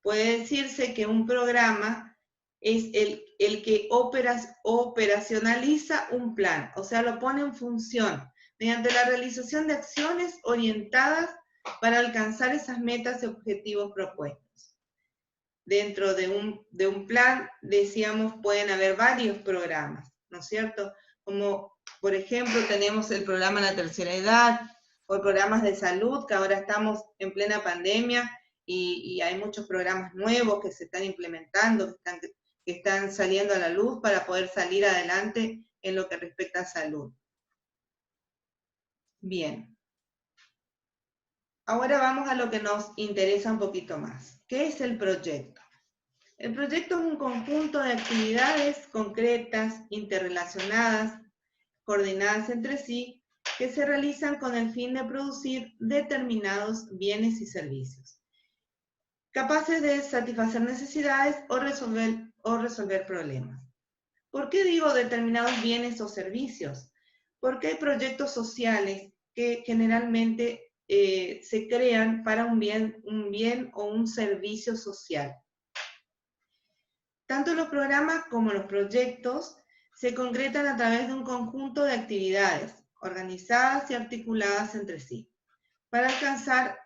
Puede decirse que un programa es el que operacionaliza un plan, o sea, lo pone en función, mediante la realización de acciones orientadas para alcanzar esas metas y objetivos propuestos. Dentro de un plan, decíamos, pueden haber varios programas, ¿no es cierto? Como, por ejemplo, tenemos el programa de la tercera edad, o programas de salud, que ahora estamos en plena pandemia, y hay muchos programas nuevos que se están implementando, están saliendo a la luz para poder salir adelante en lo que respecta a salud. Bien. Ahora vamos a lo que nos interesa un poquito más. ¿Qué es el proyecto? El proyecto es un conjunto de actividades concretas, interrelacionadas, coordinadas entre sí, que se realizan con el fin de producir determinados bienes y servicios, capaces de satisfacer necesidades o resolver problemas. ¿Por qué digo determinados bienes o servicios? Porque hay proyectos sociales que generalmente se crean para un bien o un servicio social. Tanto los programas como los proyectos se concretan a través de un conjunto de actividades organizadas y articuladas entre sí, para alcanzar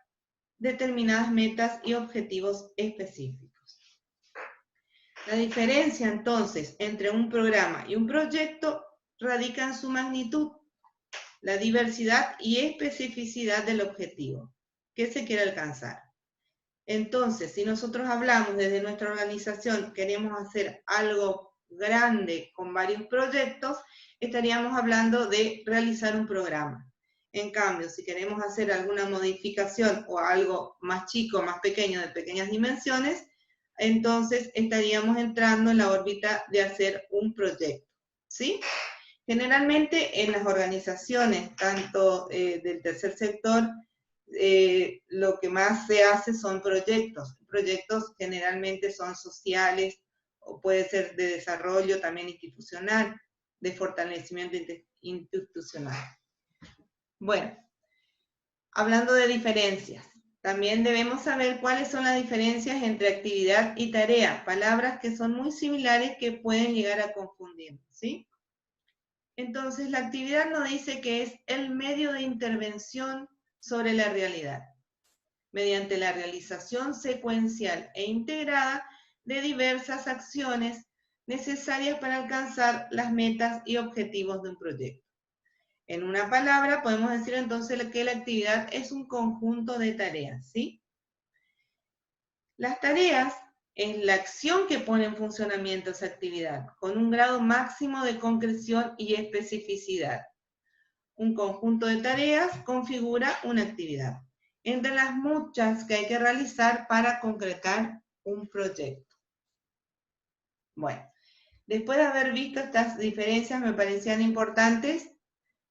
determinadas metas y objetivos específicos. La diferencia entonces entre un programa y un proyecto radica en su magnitud, la diversidad y especificidad del objetivo que se quiere alcanzar. Entonces, si nosotros hablamos desde nuestra organización, queremos hacer algo grande con varios proyectos, estaríamos hablando de realizar un programa. En cambio, si queremos hacer alguna modificación o algo más chico, más pequeño, de pequeñas dimensiones, entonces estaríamos entrando en la órbita de hacer un proyecto, ¿sí? Generalmente en las organizaciones, tanto del tercer sector, lo que más se hace son proyectos. Proyectos generalmente son sociales, o puede ser de desarrollo también institucional, de fortalecimiento institucional. Bueno, hablando de diferencias, también debemos saber cuáles son las diferencias entre actividad y tarea, palabras que son muy similares que pueden llegar a confundir, ¿sí? Entonces, la actividad nos dice que es el medio de intervención sobre la realidad, mediante la realización secuencial e integrada de diversas acciones necesarias para alcanzar las metas y objetivos de un proyecto. En una palabra, podemos decir entonces que la actividad es un conjunto de tareas, ¿sí? Las tareas es la acción que pone en funcionamiento esa actividad, con un grado máximo de concreción y especificidad. Un conjunto de tareas configura una actividad, entre las muchas que hay que realizar para concretar un proyecto. Bueno, después de haber visto estas diferencias, me parecían importantes,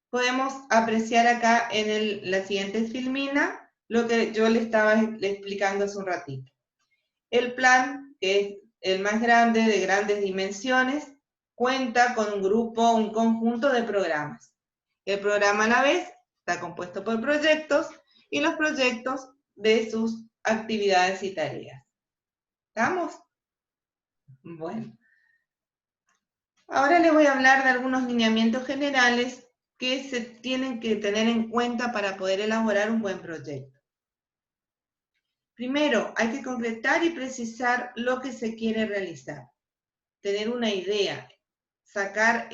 podemos apreciar acá en la siguiente filmina lo que yo le estaba explicando hace un ratito. El plan, que es el más grande, de grandes dimensiones, cuenta con un grupo, un conjunto de programas. El programa a la vez está compuesto por proyectos y los proyectos de sus actividades y tareas. ¿Estamos? Bueno. Ahora les voy a hablar de algunos lineamientos generales que se tienen que tener en cuenta para poder elaborar un buen proyecto. Primero, hay que concretar y precisar lo que se quiere realizar. Tener una idea. Sacar,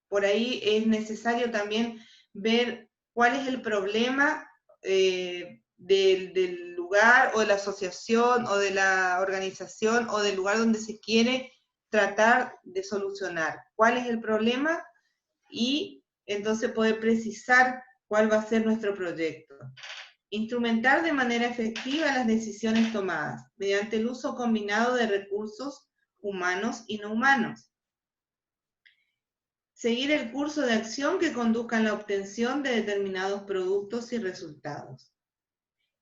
por ahí es necesario también ver cuál es el problema del lugar o de la asociación o de la organización o del lugar donde se quiere tratar de solucionar. ¿Cuál es el problema? Y entonces poder precisar cuál va a ser nuestro proyecto. Instrumentar de manera efectiva las decisiones tomadas mediante el uso combinado de recursos humanos y no humanos. Seguir el curso de acción que conduzca a la obtención de determinados productos y resultados.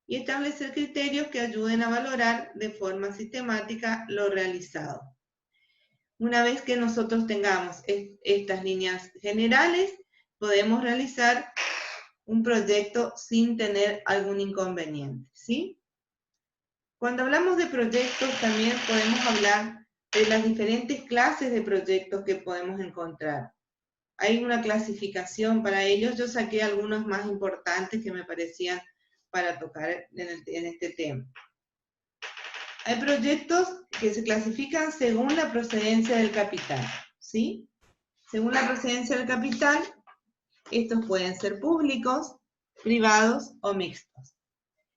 Y establecer criterios que ayuden a valorar de forma sistemática lo realizado. Una vez que nosotros tengamos estas líneas generales, podemos realizar un proyecto sin tener algún inconveniente, ¿sí? Cuando hablamos de proyectos, también podemos hablar de las diferentes clases de proyectos que podemos encontrar. Hay una clasificación para ellos, yo saqué algunos más importantes que me parecían para tocar en este tema. Hay proyectos que se clasifican según la procedencia del capital, ¿sí? Según la procedencia del capital, estos pueden ser públicos, privados o mixtos.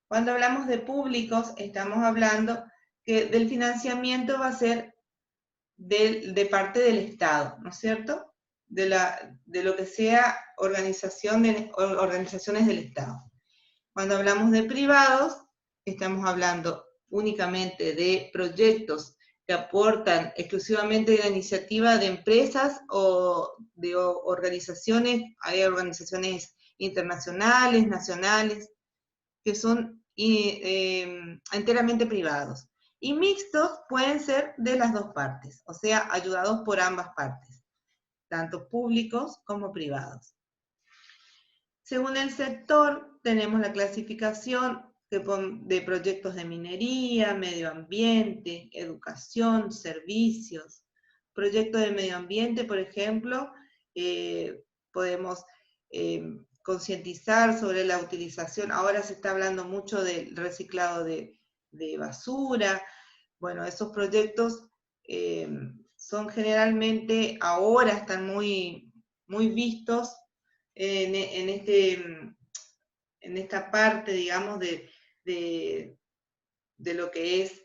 Cuando hablamos de públicos, estamos hablando que del financiamiento va a ser de parte del Estado, ¿no es cierto? De lo que sea organizaciones del Estado. Cuando hablamos de privados, estamos hablando únicamente de proyectos que aportan exclusivamente de la iniciativa de empresas o de organizaciones, hay organizaciones internacionales, nacionales, que son enteramente privados. Y mixtos pueden ser de las dos partes, o sea, ayudados por ambas partes, tanto públicos como privados. Según el sector, tenemos la clasificación de proyectos de minería, medio ambiente, educación, servicios. Proyectos de medio ambiente, por ejemplo, podemos concientizar sobre la utilización. Ahora se está hablando mucho del reciclado de basura. Bueno, esos proyectos son generalmente, ahora están muy, muy vistos en esta parte, digamos, de lo que es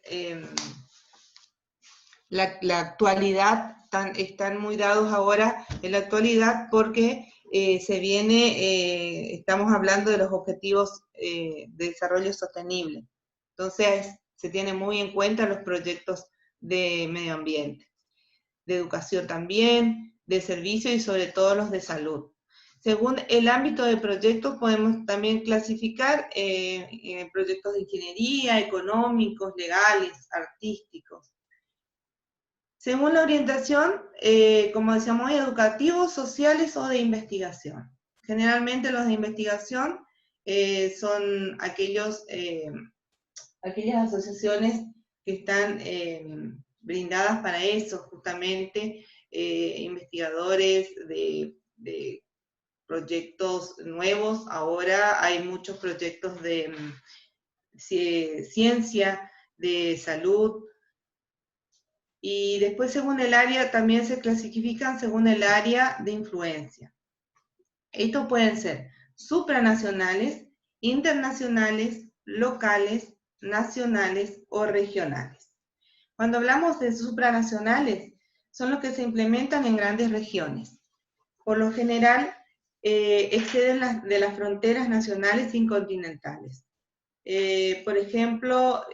la actualidad, están muy dados ahora en la actualidad porque estamos hablando de los objetivos de desarrollo sostenible. Entonces, se tiene muy en cuenta los proyectos de medio ambiente, de educación también, de servicio y sobre todo los de salud. Según el ámbito de proyectos, podemos también clasificar proyectos de ingeniería, económicos, legales, artísticos. Según la orientación, como decíamos, educativos, sociales o de investigación. Generalmente los de investigación son aquellas asociaciones que están brindadas para eso, justamente investigadores de proyectos nuevos. Ahora hay muchos proyectos de ciencia, de salud, y después según el área también se clasifican según el área de influencia. Estos pueden ser supranacionales, internacionales, locales, nacionales o regionales. Cuando hablamos de supranacionales, son los que se implementan en grandes regiones. Por lo general, exceden de las fronteras nacionales y continentales. Por ejemplo,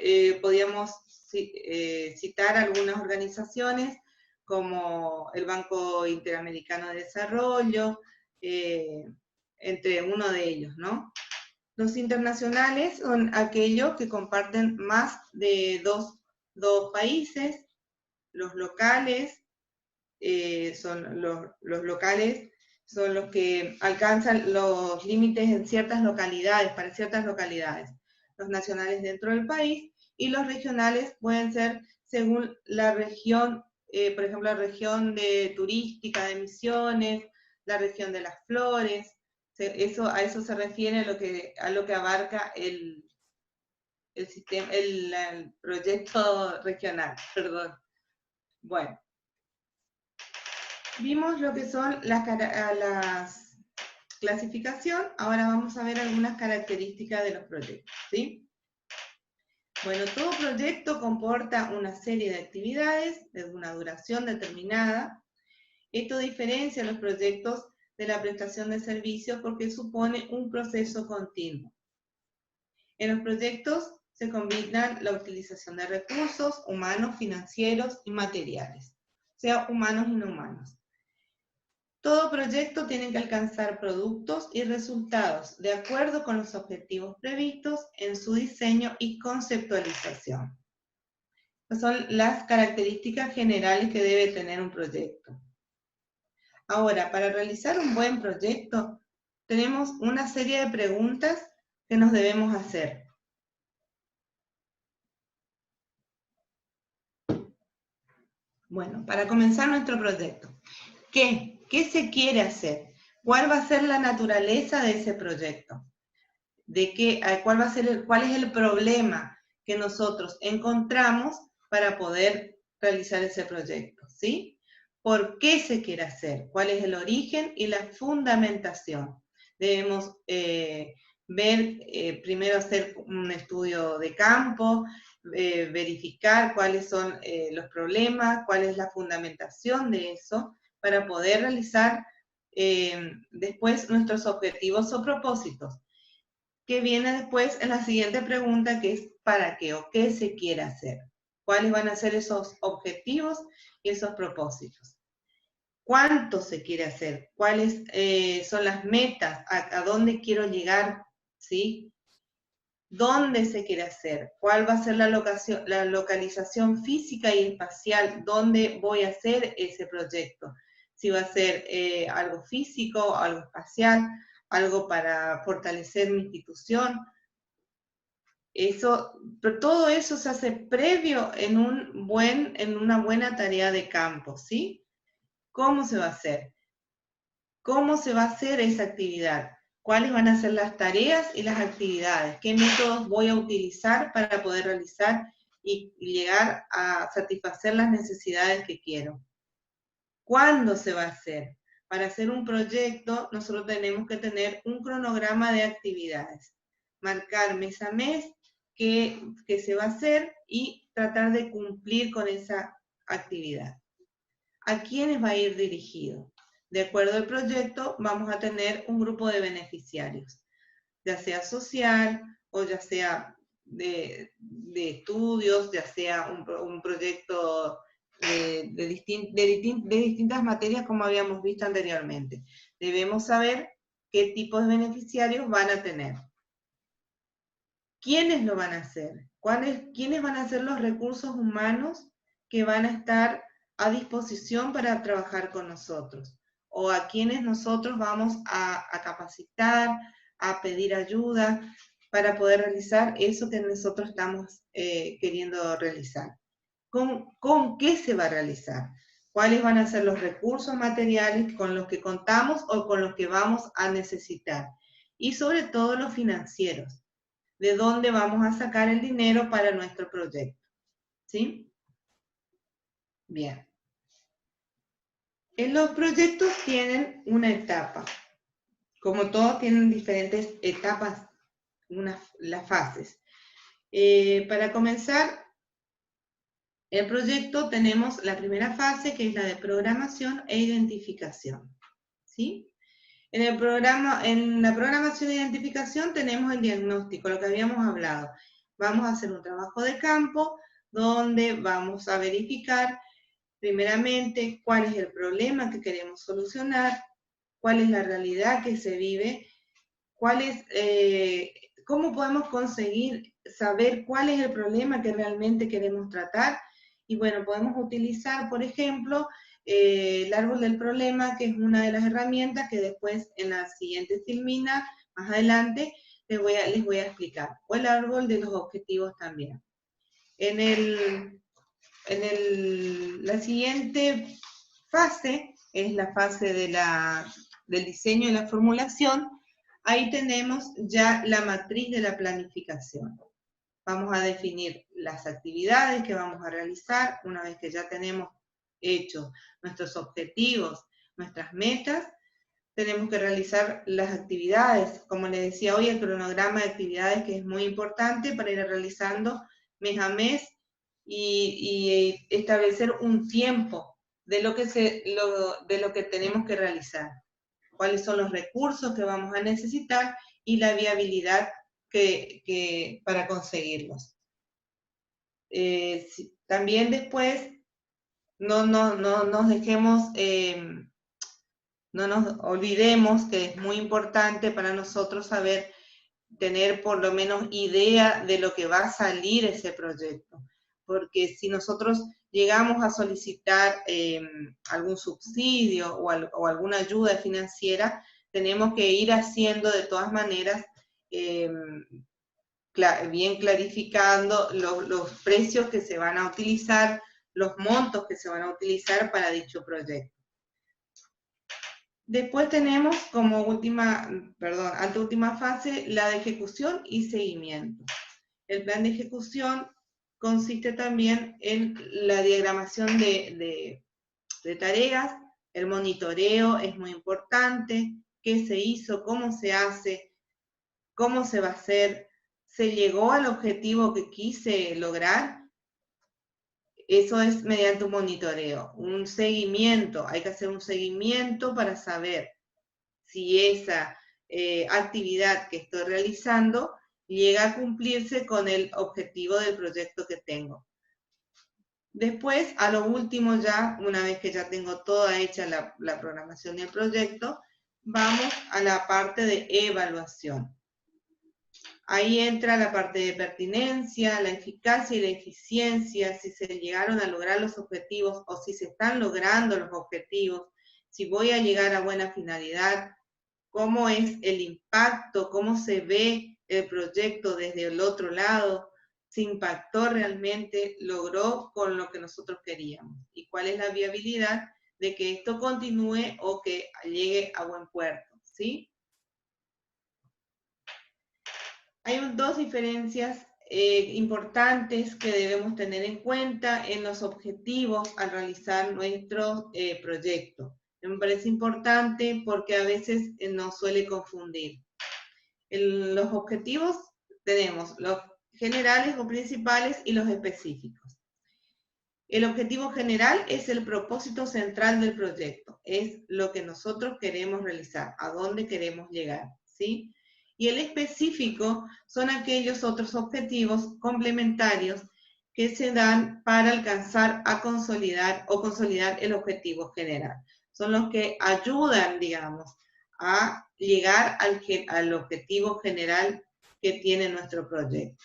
podríamos citar algunas organizaciones como el Banco Interamericano de Desarrollo, entre uno de ellos, ¿no? Los internacionales son aquellos que comparten más de dos países. Los locales son los que alcanzan los límites en ciertas localidades, para ciertas localidades. Los nacionales dentro del país, y los regionales pueden ser según la región, por ejemplo, la región turística de Misiones, la región de las Flores. A eso se refiere a lo que abarca el proyecto regional, perdón. Bueno. Vimos lo que son las clasificación, ahora vamos a ver algunas características de los proyectos, ¿sí? Bueno, todo proyecto comporta una serie de actividades de una duración determinada. Esto diferencia los proyectos de la prestación de servicios porque supone un proceso continuo. En los proyectos se combinan la utilización de recursos humanos, financieros y materiales, sea humanos y no humanos. Todo proyecto tiene que alcanzar productos y resultados de acuerdo con los objetivos previstos en su diseño y conceptualización. Estas son las características generales que debe tener un proyecto. Ahora, para realizar un buen proyecto, tenemos una serie de preguntas que nos debemos hacer. Bueno, para comenzar nuestro proyecto, ¿qué se quiere hacer? ¿Cuál va a ser la naturaleza de ese proyecto? ¿Cuál es el problema que nosotros encontramos para poder realizar ese proyecto? ¿Sí? ¿Por qué se quiere hacer? ¿Cuál es el origen y la fundamentación? Debemos primero hacer un estudio de campo, verificar cuáles son los problemas, cuál es la fundamentación de eso, para poder realizar después nuestros objetivos o propósitos. Que viene después en la siguiente pregunta, que es ¿para qué o qué se quiere hacer? ¿Cuáles van a ser esos objetivos y esos propósitos? ¿Cuánto se quiere hacer? ¿Cuáles son las metas? ¿A dónde quiero llegar? ¿Sí? ¿Dónde se quiere hacer? ¿Cuál va a ser la localización física y espacial? ¿Dónde voy a hacer ese proyecto? Si va a ser algo físico, algo espacial, algo para fortalecer mi institución. Todo eso se hace previo en una buena tarea de campo, ¿sí? ¿Cómo se va a hacer? ¿Cómo se va a hacer esa actividad? ¿Cuáles van a ser las tareas y las actividades? ¿Qué métodos voy a utilizar para poder realizar y llegar a satisfacer las necesidades que quiero? ¿Cuándo se va a hacer? Para hacer un proyecto, nosotros tenemos que tener un cronograma de actividades. Marcar mes a mes qué se va a hacer y tratar de cumplir con esa actividad. ¿A quiénes va a ir dirigido? De acuerdo al proyecto, vamos a tener un grupo de beneficiarios, ya sea social o ya sea de estudios, ya sea un proyecto de distintas materias como habíamos visto anteriormente. Debemos saber qué tipo de beneficiarios van a tener. ¿Quiénes lo van a hacer? ¿Quiénes van a ser los recursos humanos que van a estar a disposición para trabajar con nosotros? O a quienes nosotros vamos a capacitar, a pedir ayuda para poder realizar eso que nosotros estamos queriendo realizar. ¿Con qué se va a realizar? ¿Cuáles van a ser los recursos materiales con los que contamos o con los que vamos a necesitar? Y sobre todo los financieros. ¿De dónde vamos a sacar el dinero para nuestro proyecto? ¿Sí? Bien. Los proyectos tienen una etapa. Como todos tienen diferentes etapas, las fases. Para comenzar el proyecto tenemos la primera fase, que es la de programación e identificación. ¿Sí? En la programación e identificación tenemos el diagnóstico, lo que habíamos hablado. Vamos a hacer un trabajo de campo donde vamos a verificar primeramente cuál es el problema que queremos solucionar, cuál es la realidad que se vive, cómo podemos conseguir saber cuál es el problema que realmente queremos tratar. Y bueno, podemos utilizar, por ejemplo, el árbol del problema, que es una de las herramientas que después en la siguiente filmina, más adelante, les voy a explicar. O el árbol de los objetivos también. La siguiente fase es la fase del diseño y la formulación. Ahí tenemos ya la matriz de la planificación. Vamos a definir las actividades que vamos a realizar una vez que ya tenemos hechos nuestros objetivos, nuestras metas. Tenemos que realizar las actividades, como les decía hoy, el cronograma de actividades, que es muy importante para ir realizando mes a mes y establecer un tiempo de lo que tenemos que realizar. Cuáles son los recursos que vamos a necesitar y la viabilidad para conseguirlos. También después no nos olvidemos que es muy importante para nosotros tener por lo menos idea de lo que va a salir ese proyecto. Porque si nosotros llegamos a solicitar algún subsidio o alguna ayuda financiera, tenemos que ir haciendo de todas maneras, bien clarificando los precios que se van a utilizar, los montos que se van a utilizar para dicho proyecto. Después tenemos como anteúltima fase, la de ejecución y seguimiento. El plan de ejecución consiste también en la diagramación de tareas, el monitoreo es muy importante, qué se hizo, cómo se hace, cómo se va a hacer, se llegó al objetivo que quise lograr, eso es mediante un monitoreo, un seguimiento. Hay que hacer un seguimiento para saber si esa actividad que estoy realizando llega a cumplirse con el objetivo del proyecto que tengo. Después, a lo último ya, una vez que ya tengo toda hecha la programación del proyecto, vamos a la parte de evaluación. Ahí entra la parte de pertinencia, la eficacia y la eficiencia, si se llegaron a lograr los objetivos o si se están logrando los objetivos, si voy a llegar a buena finalidad, cómo es el impacto, cómo se ve el proyecto desde el otro lado, si impactó realmente, logró con lo que nosotros queríamos, y cuál es la viabilidad de que esto continúe o que llegue a buen puerto, ¿sí? Hay dos diferencias importantes que debemos tener en cuenta en los objetivos al realizar nuestro proyecto. Me parece importante porque a veces nos suele confundir. Los objetivos tenemos los generales o principales y los específicos. El objetivo general es el propósito central del proyecto, es lo que nosotros queremos realizar, a dónde queremos llegar, ¿sí? Y el específico son aquellos otros objetivos complementarios que se dan para alcanzar a consolidar el objetivo general. Son los que ayudan, digamos, a llegar al objetivo general que tiene nuestro proyecto.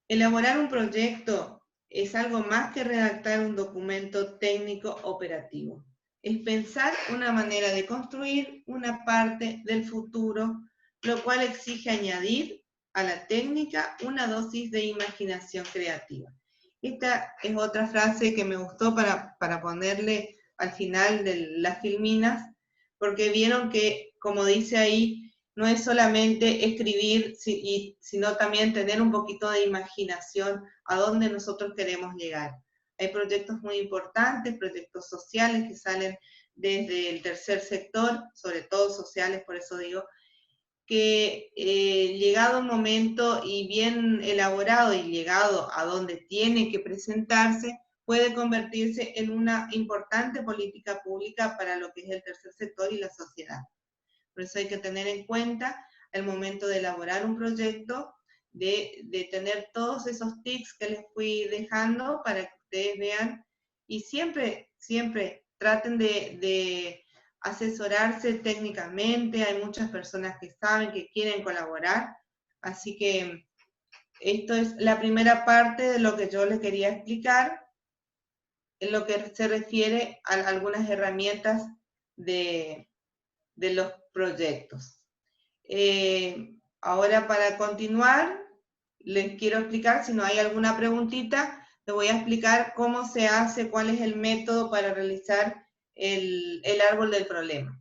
Elaborar un proyecto es algo más que redactar un documento técnico operativo. Es pensar una manera de construir una parte del futuro, lo cual exige añadir a la técnica una dosis de imaginación creativa. Esta es otra frase que me gustó para ponerle al final de las filminas, porque vieron que, como dice ahí, no es solamente escribir, sino también tener un poquito de imaginación a dónde nosotros queremos llegar. Hay proyectos muy importantes, proyectos sociales que salen desde el tercer sector, sobre todo sociales, por eso digo, que llegado un momento y bien elaborado y llegado a donde tiene que presentarse, puede convertirse en una importante política pública para lo que es el tercer sector y la sociedad. Por eso hay que tener en cuenta al momento de elaborar un proyecto, de tener todos esos tips que les fui dejando para que ustedes vean, y siempre traten de asesorarse técnicamente. Hay muchas personas que saben, que quieren colaborar, así que esto es la primera parte de lo que yo les quería explicar, en lo que se refiere a algunas herramientas de los proyectos. Ahora, para continuar, les quiero explicar, si no hay alguna preguntita, les voy a explicar cómo se hace, cuál es el método para realizar el árbol del problema.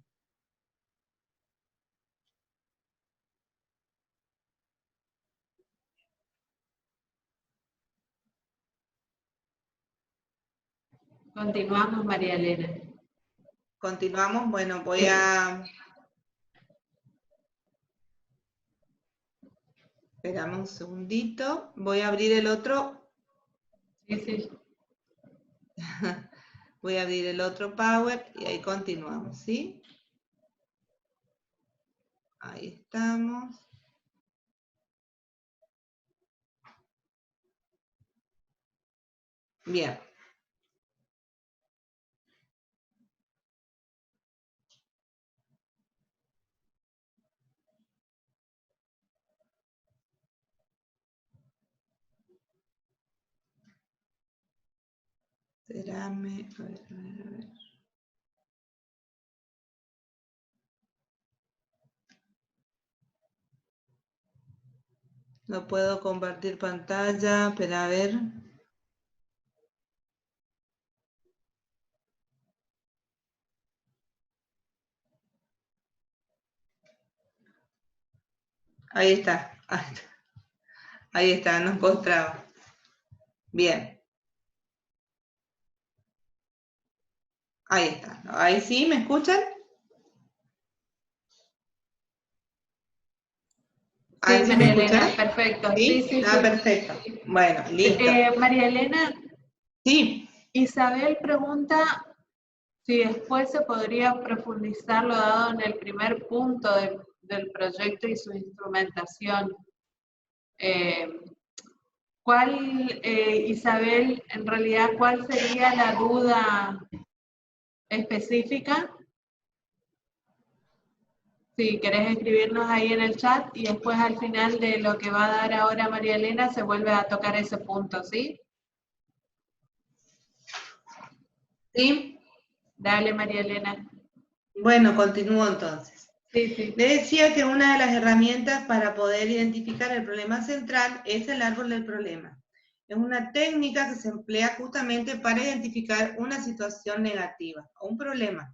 Continuamos, María Elena. Continuamos, bueno, voy a... Esperamos un segundito, voy a abrir el otro. Sí, sí. Voy a abrir el otro Power y ahí continuamos, ¿sí? Ahí estamos. Bien. Espérame, a ver. No puedo compartir pantalla, pero a ver. Ahí está. Ahí está, nos mostraba. Bien. Ahí está. Ahí sí, ¿me escuchan? A ver Sí, si me María Elena, escuchás. perfecto. ¿Sí? Sí, sí, Ah, sí. perfecto. Bueno, listo. María Elena, Sí, Isabel pregunta si después se podría profundizar lo dado en el primer punto del proyecto y su instrumentación. Isabel, en realidad, cuál sería la duda específica? Si querés escribirnos ahí en el chat y después al final de lo que va a dar ahora María Elena se vuelve a tocar ese punto, ¿sí? sí. Dale, María Elena. Bueno, continúo entonces. Sí, sí. Le decía que una de las herramientas para poder identificar el problema central es el árbol del problema. Es una técnica que se emplea justamente para identificar una situación negativa o un problema.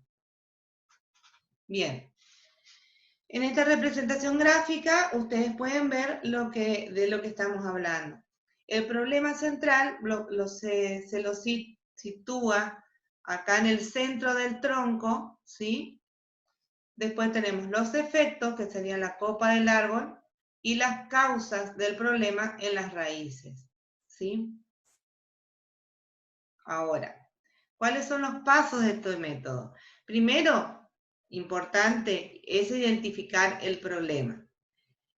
Bien. En esta representación gráfica ustedes pueden ver de lo que estamos hablando. El problema central se lo sitúa acá en el centro del tronco, ¿sí? Después tenemos los efectos, que serían la copa del árbol, y las causas del problema en las raíces, ¿sí? Ahora, ¿cuáles son los pasos de este método? Primero, importante, es identificar el problema.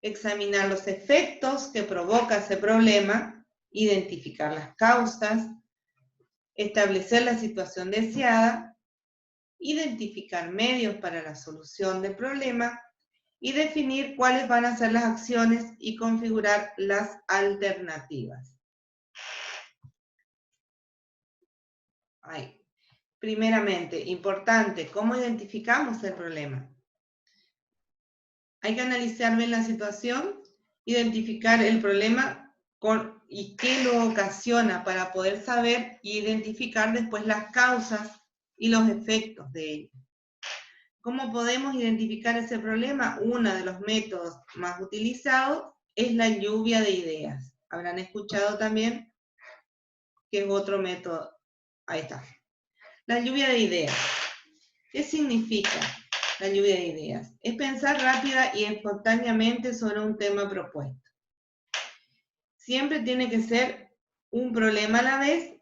Examinar los efectos que provoca ese problema, identificar las causas, establecer la situación deseada, identificar medios para la solución del problema y definir cuáles van a ser las acciones y configurar las alternativas. Ahí. Primeramente, importante, ¿cómo identificamos el problema? Hay que analizar bien la situación, identificar el problema y qué lo ocasiona para poder saber e identificar después las causas y los efectos de ello. ¿Cómo podemos identificar ese problema? Uno de los métodos más utilizados es la lluvia de ideas. Habrán escuchado también que es otro método. Ahí está. La lluvia de ideas. ¿Qué significa la lluvia de ideas? Es pensar rápida y espontáneamente sobre un tema propuesto. Siempre tiene que ser un problema a la vez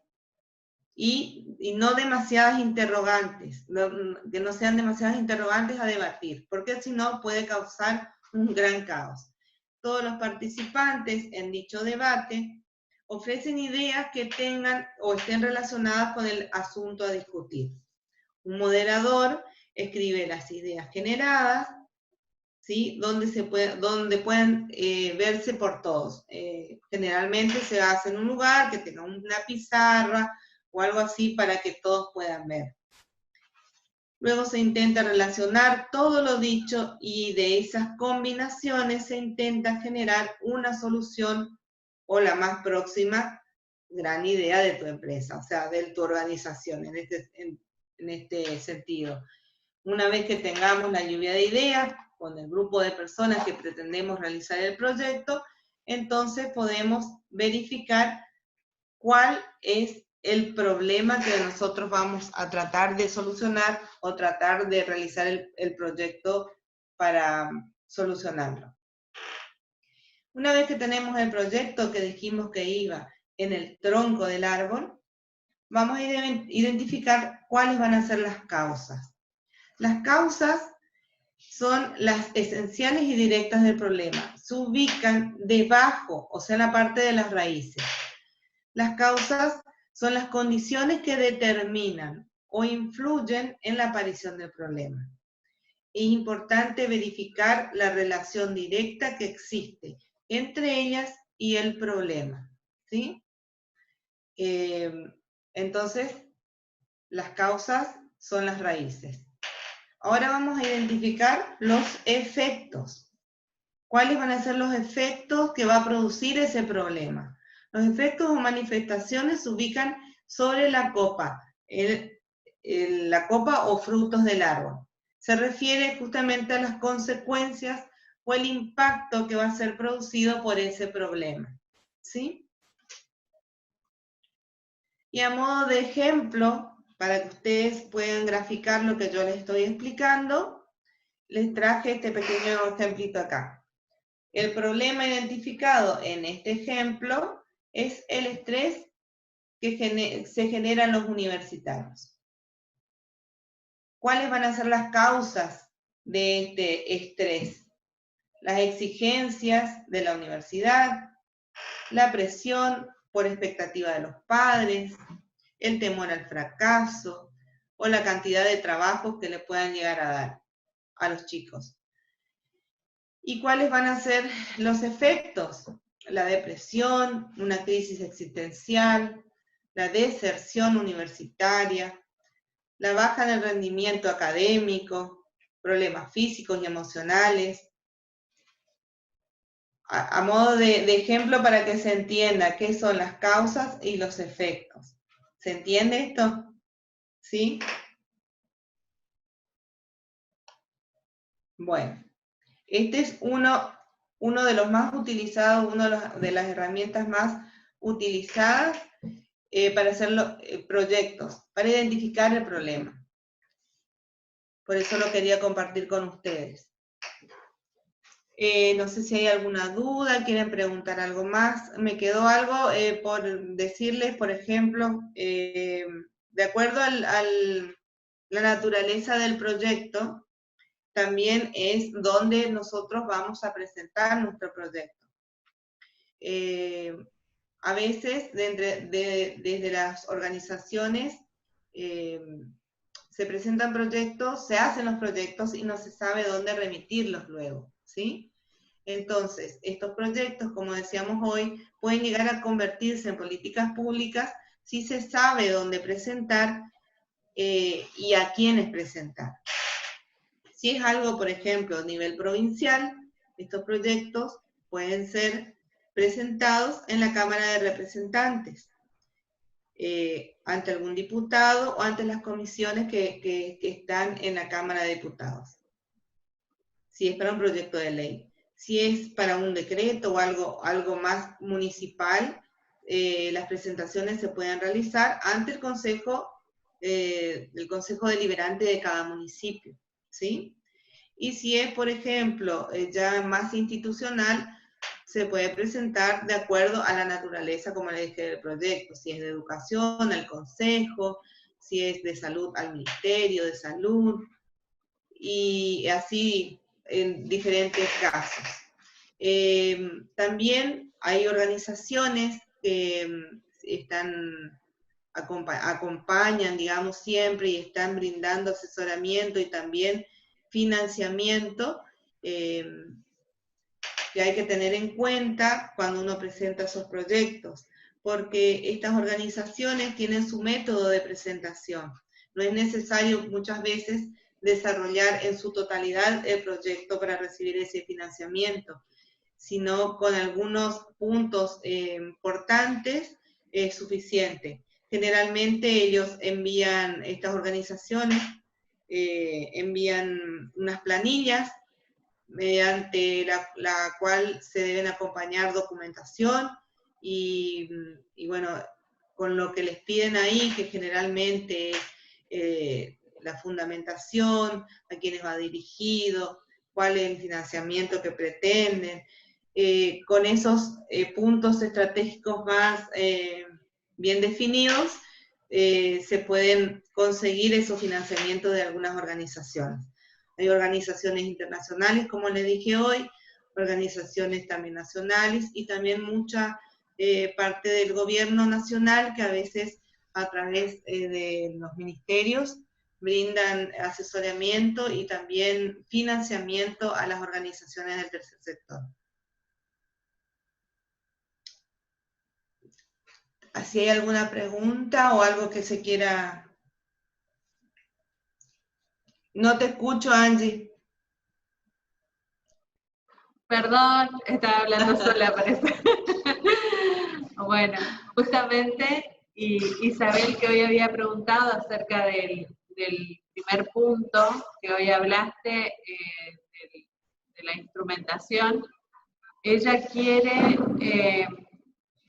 y no demasiadas interrogantes, que no sean demasiadas interrogantes a debatir, porque si no puede causar un gran caos. Todos los participantes en dicho debate ofrecen ideas que tengan o estén relacionadas con el asunto a discutir. Un moderador escribe las ideas generadas, ¿sí? Donde pueden verse por todos. Generalmente se hace en un lugar que tenga una pizarra o algo así para que todos puedan ver. Luego se intenta relacionar todo lo dicho y de esas combinaciones se intenta generar una solución o la más próxima gran idea de tu empresa, o sea, de tu organización en este sentido. Una vez que tengamos la lluvia de ideas con el grupo de personas que pretendemos realizar el proyecto, entonces podemos verificar cuál es el problema que nosotros vamos a tratar de solucionar o tratar de realizar el proyecto para solucionarlo. Una vez que tenemos el proyecto que dijimos que iba en el tronco del árbol, vamos a identificar cuáles van a ser las causas. Las causas son las esenciales y directas del problema. Se ubican debajo, o sea, en la parte de las raíces. Las causas son las condiciones que determinan o influyen en la aparición del problema. Es importante verificar la relación directa que existe entre ellas y el problema, ¿sí? Entonces, las causas son las raíces. Ahora vamos a identificar los efectos. ¿Cuáles van a ser los efectos que va a producir ese problema? Los efectos o manifestaciones se ubican sobre la copa, la copa o frutos del árbol. Se refiere justamente a las consecuencias o el impacto que va a ser producido por ese problema, ¿sí? Y a modo de ejemplo, para que ustedes puedan graficar lo que yo les estoy explicando, les traje este pequeño ejemplito acá. El problema identificado en este ejemplo es el estrés que se genera en los universitarios. ¿Cuáles van a ser las causas de este estrés? Las exigencias de la universidad, la presión por expectativa de los padres, el temor al fracaso o la cantidad de trabajos que le puedan llegar a dar a los chicos. ¿Y cuáles van a ser los efectos? La depresión, una crisis existencial, la deserción universitaria, la baja en el rendimiento académico, problemas físicos y emocionales. A modo de ejemplo para que se entienda qué son las causas y los efectos. ¿Se entiende esto? ¿Sí? Bueno, este es uno de los más utilizados, una de las herramientas más utilizadas para hacer proyectos, para identificar el problema. Por eso lo quería compartir con ustedes. No sé si hay alguna duda, quieren preguntar algo más. Me quedó algo por decirles, por ejemplo, de acuerdo a la naturaleza del proyecto, también es donde nosotros vamos a presentar nuestro proyecto. A veces, desde las organizaciones, se presentan proyectos, se hacen los proyectos y no se sabe dónde remitirlos luego, ¿sí? Entonces, estos proyectos, como decíamos hoy, pueden llegar a convertirse en políticas públicas si se sabe dónde presentar y a quiénes presentar. Si es algo, por ejemplo, a nivel provincial, estos proyectos pueden ser presentados en la Cámara de Representantes, ante algún diputado o ante las comisiones que están en la Cámara de Diputados. Si es para un proyecto de ley. Si es para un decreto o algo más municipal, las presentaciones se pueden realizar ante el Consejo Deliberante de cada municipio, ¿sí? Y si es, por ejemplo, ya más institucional, se puede presentar de acuerdo a la naturaleza, como le dije, del proyecto. Si es de educación, al Consejo, si es de salud, al Ministerio de Salud, y así en diferentes casos. También hay organizaciones que acompañan, digamos, siempre y están brindando asesoramiento y también financiamiento que hay que tener en cuenta cuando uno presenta esos proyectos, porque estas organizaciones tienen su método de presentación. No es necesario muchas veces desarrollar en su totalidad el proyecto para recibir ese financiamiento, sino con algunos puntos importantes es suficiente. Generalmente ellos envían, estas organizaciones, envían unas planillas mediante la cual se deben acompañar documentación y bueno, con lo que les piden ahí, que generalmente la fundamentación, a quiénes va dirigido, cuál es el financiamiento que pretenden, con esos puntos estratégicos más bien definidos, se pueden conseguir esos financiamientos de algunas organizaciones. Hay organizaciones internacionales, como les dije hoy, organizaciones también nacionales y también mucha parte del gobierno nacional que a veces a través de los ministerios brindan asesoramiento y también financiamiento a las organizaciones del tercer sector. ¿Si hay alguna pregunta o algo que se quiera? No te escucho, Angie. Perdón, estaba hablando sola, parece. Bueno, justamente Isabel, que hoy había preguntado acerca del primer punto que hoy hablaste, de la instrumentación, ella quiere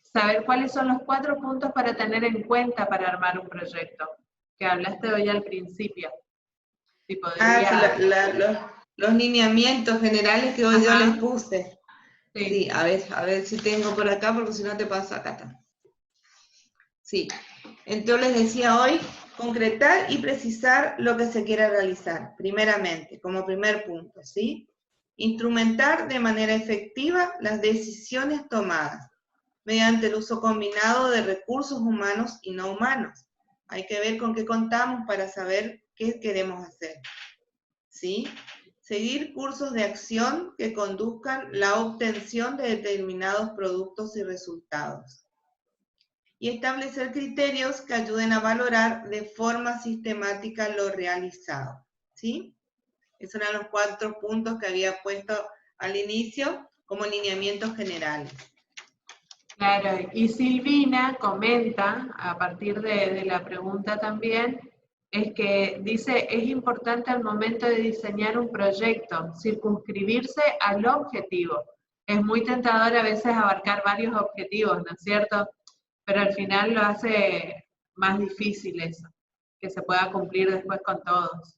saber cuáles son los 4 puntos para tener en cuenta para armar un proyecto, que hablaste hoy al principio. Si podría... los lineamientos generales que hoy yo les puse. Sí, a ver si tengo por acá, porque si no te paso acá. Está. Sí, entonces les decía hoy, concretar y precisar lo que se quiere realizar, primeramente, como primer punto, ¿sí? Instrumentar de manera efectiva las decisiones tomadas, mediante el uso combinado de recursos humanos y no humanos. Hay que ver con qué contamos para saber qué queremos hacer, ¿sí? Seguir cursos de acción que conduzcan la obtención de determinados productos y resultados. Y establecer criterios que ayuden a valorar de forma sistemática lo realizado, ¿sí? Esos eran los 4 puntos que había puesto al inicio como lineamientos generales. Claro, y Silvina comenta, a partir de la pregunta también, es que dice, es importante al momento de diseñar un proyecto, circunscribirse al objetivo. Es muy tentador a veces abarcar varios objetivos, ¿no es cierto? Pero al final lo hace más difícil eso, que se pueda cumplir después con todos.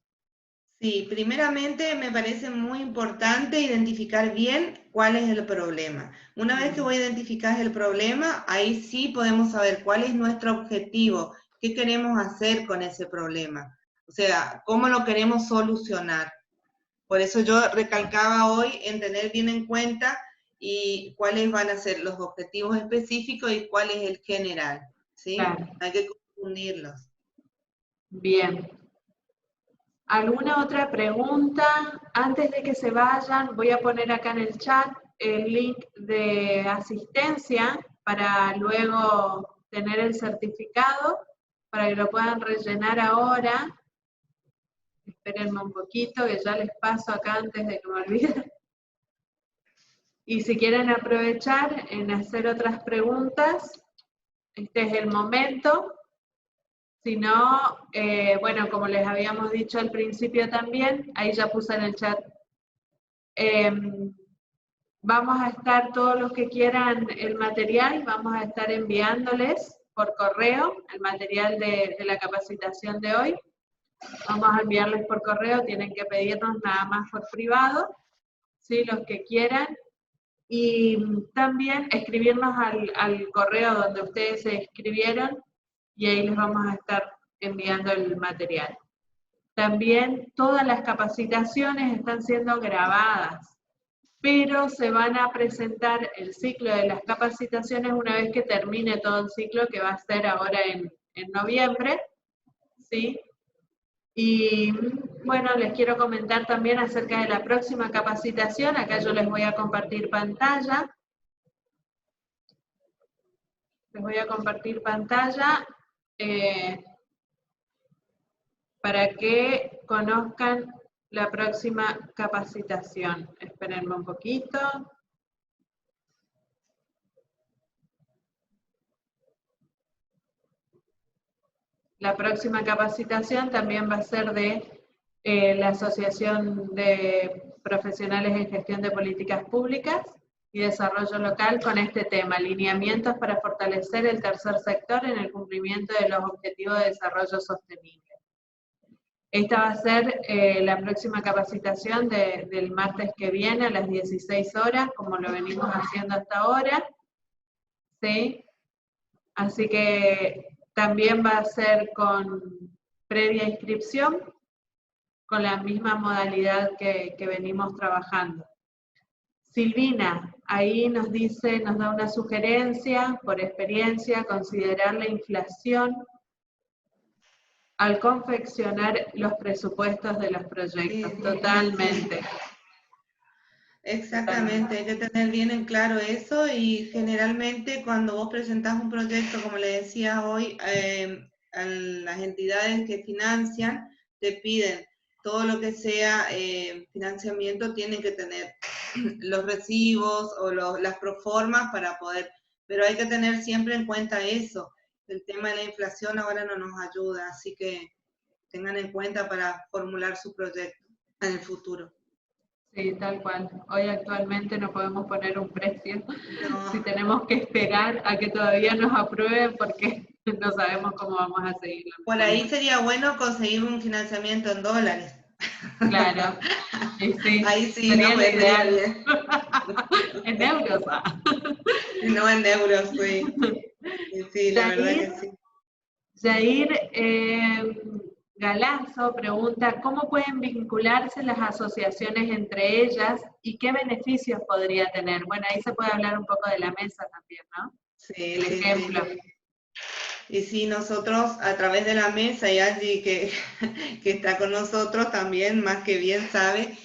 Sí, primeramente me parece muy importante identificar bien cuál es el problema. Una vez que voy a identificar el problema, ahí sí podemos saber cuál es nuestro objetivo, qué queremos hacer con ese problema. O sea, cómo lo queremos solucionar. Por eso yo recalcaba hoy en tener bien en cuenta y cuáles van a ser los objetivos específicos y cuál es el general, ¿sí? Claro. Hay que confundirlos. Bien. ¿Alguna otra pregunta? Antes de que se vayan, voy a poner acá en el chat el link de asistencia para luego tener el certificado, para que lo puedan rellenar ahora. Espérenme un poquito, que ya les paso acá antes de que me olvide. Y si quieren aprovechar en hacer otras preguntas, este es el momento. Si no, bueno, como les habíamos dicho al principio también, ahí ya puse en el chat, vamos a estar, todos los que quieran el material, vamos a estar enviándoles por correo el material de la capacitación de hoy. Vamos a enviarles por correo, tienen que pedirnos nada más por privado, ¿sí? Los que quieran. Y también escribirnos al correo donde ustedes se inscribieron y ahí les vamos a estar enviando el material. También todas las capacitaciones están siendo grabadas, pero se van a presentar el ciclo de las capacitaciones una vez que termine todo el ciclo, que va a ser ahora en noviembre, ¿sí? Y bueno, les quiero comentar también acerca de la próxima capacitación. Acá yo les voy a compartir pantalla. Les voy a compartir pantalla para que conozcan la próxima capacitación. Espérenme un poquito. La próxima capacitación también va a ser de la Asociación de Profesionales en Gestión de Políticas Públicas y Desarrollo Local con este tema, lineamientos para fortalecer el tercer sector en el cumplimiento de los Objetivos de Desarrollo Sostenible. Esta va a ser la próxima capacitación del martes que viene a las 16 horas, como lo venimos haciendo hasta ahora. ¿Sí? Así que también va a ser con previa inscripción, con la misma modalidad que venimos trabajando. Silvina, ahí nos dice, nos da una sugerencia, por experiencia, considerar la inflación al confeccionar los presupuestos de los proyectos. Sí, totalmente. Exactamente, hay que tener bien en claro eso y generalmente cuando vos presentás un proyecto, como le decía hoy, a las entidades que financian, te piden todo lo que sea financiamiento, tienen que tener los recibos o las proformas para poder, pero hay que tener siempre en cuenta eso. El tema de la inflación ahora no nos ayuda, así que tengan en cuenta para formular su proyecto en el futuro. Sí, tal cual. Hoy actualmente no podemos poner un precio. No. Si tenemos que esperar a que todavía nos aprueben porque no sabemos cómo vamos a seguir. Por ahí sería bueno conseguir un financiamiento en dólares. Claro. Sí, Ahí sí, sería no lo me ideal. bien. En euros. No en euros, sí. Sí, la verdad que sí. Jair Galazo pregunta, ¿cómo pueden vincularse las asociaciones entre ellas y qué beneficios podría tener? Bueno, ahí se puede hablar un poco de la mesa también, ¿no? Sí, El ejemplo. sí. Y sí, nosotros a través de la mesa, y Angie que está con nosotros también, más que bien sabe,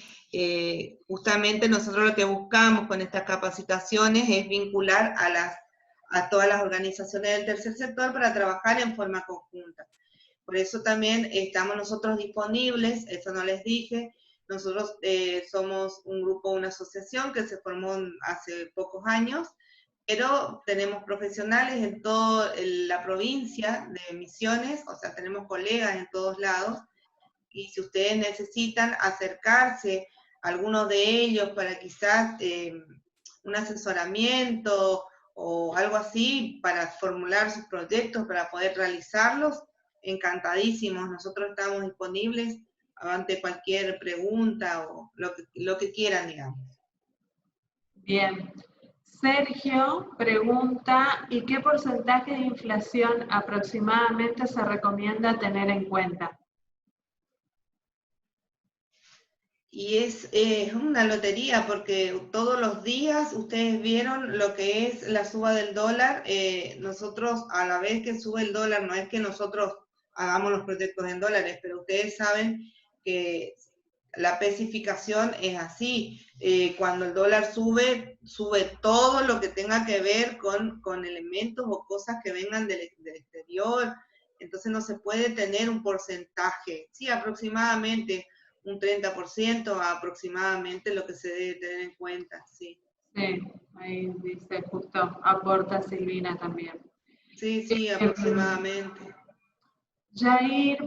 justamente nosotros lo que buscamos con estas capacitaciones es vincular a todas las organizaciones del tercer sector para trabajar en forma conjunta. Por eso también estamos nosotros disponibles, eso no les dije, nosotros somos un grupo, una asociación que se formó hace pocos años, pero tenemos profesionales en toda la provincia de Misiones, o sea, tenemos colegas en todos lados, y si ustedes necesitan acercarse a algunos de ellos para quizás un asesoramiento o algo así, para formular sus proyectos, para poder realizarlos, encantadísimos, nosotros estamos disponibles ante cualquier pregunta o lo que quieran, digamos. Bien. Sergio pregunta, ¿y qué porcentaje de inflación aproximadamente se recomienda tener en cuenta? Y es una lotería porque todos los días ustedes vieron lo que es la suba del dólar. Nosotros a la vez que sube el dólar, no es que nosotros hagamos los proyectos en dólares, pero ustedes saben que la especificación es así. Cuando el dólar sube, sube todo lo que tenga que ver con elementos o cosas que vengan del exterior. Entonces no se puede tener un porcentaje. Sí, aproximadamente un 30% aproximadamente lo que se debe tener en cuenta, sí. Sí, ahí dice justo, aporta Silvina también. Sí, aproximadamente. Jair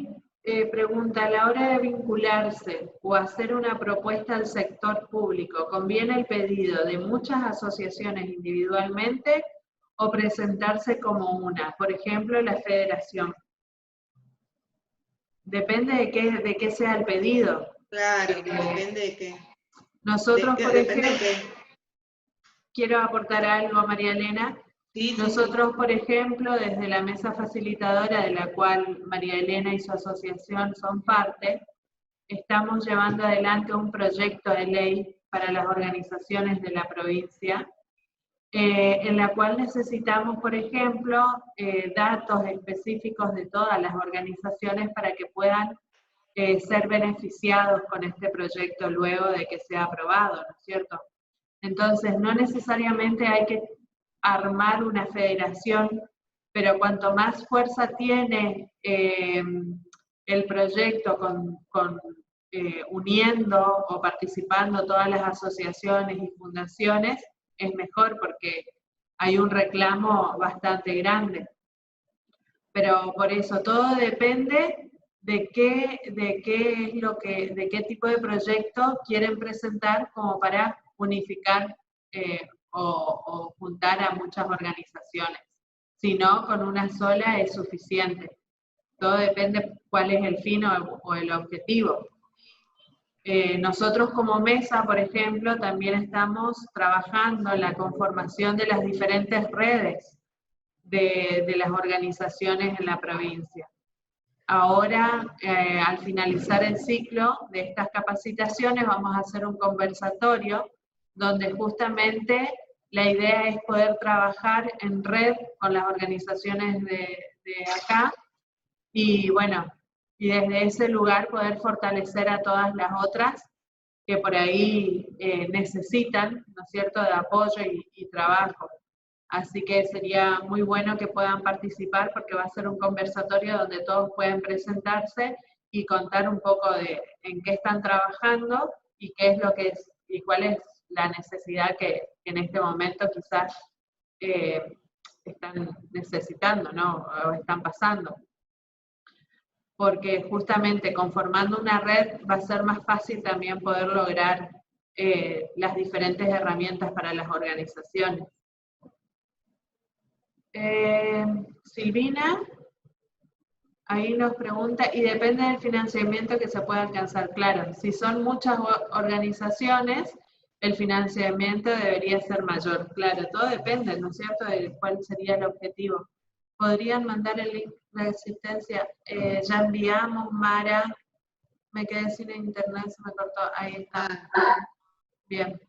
pregunta, a la hora de vincularse o hacer una propuesta al sector público, ¿conviene el pedido de muchas asociaciones individualmente o presentarse como una? Por ejemplo, la federación. Depende de qué sea el pedido. Claro, depende de qué. Nosotros, por Depende ejemplo, de qué. quiero aportar algo a María Elena. Sí, Nosotros, por ejemplo, desde la mesa facilitadora de la cual María Elena y su asociación son parte, estamos llevando adelante un proyecto de ley para las organizaciones de la provincia, en la cual necesitamos, por ejemplo, datos específicos de todas las organizaciones para que puedan ser beneficiados con este proyecto luego de que sea aprobado, ¿no es cierto? Entonces, no necesariamente hay que armar una federación, pero cuanto más fuerza tiene el proyecto uniendo o participando todas las asociaciones y fundaciones, es mejor porque hay un reclamo bastante grande. Pero por eso todo depende de qué tipo de proyecto quieren presentar como para unificar o juntar a muchas organizaciones. Si no, con una sola es suficiente. Todo depende cuál es el fin o el objetivo. Nosotros como mesa, por ejemplo, también estamos trabajando en la conformación de las diferentes redes de las organizaciones en la provincia. Ahora, al finalizar el ciclo de estas capacitaciones, vamos a hacer un conversatorio donde justamente la idea es poder trabajar en red con las organizaciones de acá y bueno, y desde ese lugar poder fortalecer a todas las otras que por ahí necesitan, ¿no es cierto?, de apoyo y trabajo. Así que sería muy bueno que puedan participar porque va a ser un conversatorio donde todos pueden presentarse y contar un poco de en qué están trabajando y qué es lo que es y cuál es la necesidad que en este momento quizás están necesitando, ¿no? O están pasando. Porque justamente conformando una red va a ser más fácil también poder lograr las diferentes herramientas para las organizaciones. Silvina Ahí nos pregunta, y depende del financiamiento que se pueda alcanzar. Claro, si son muchas organizaciones, el financiamiento debería ser mayor. Claro, todo depende, ¿no es cierto?, de cuál sería el objetivo. ¿Podrían mandar el link de asistencia? Ya enviamos, Mara. Me quedé sin internet, se me cortó. Ahí está. Bien.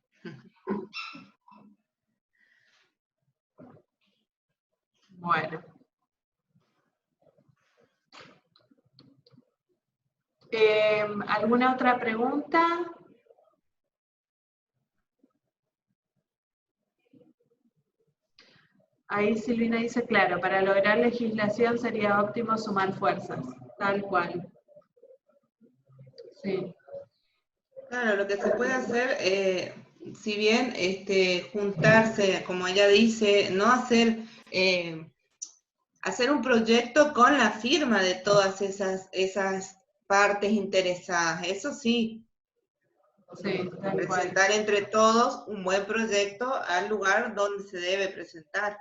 Bueno. ¿Alguna otra pregunta? Ahí Silvina dice, claro, para lograr legislación sería óptimo sumar fuerzas, tal cual. Sí. Claro, lo que se puede hacer, si bien juntarse, como ella dice, no hacer, hacer un proyecto con la firma de todas esas partes interesadas, eso sí. Sí, tal Presentar cual. entre todos un buen proyecto al lugar donde se debe presentar.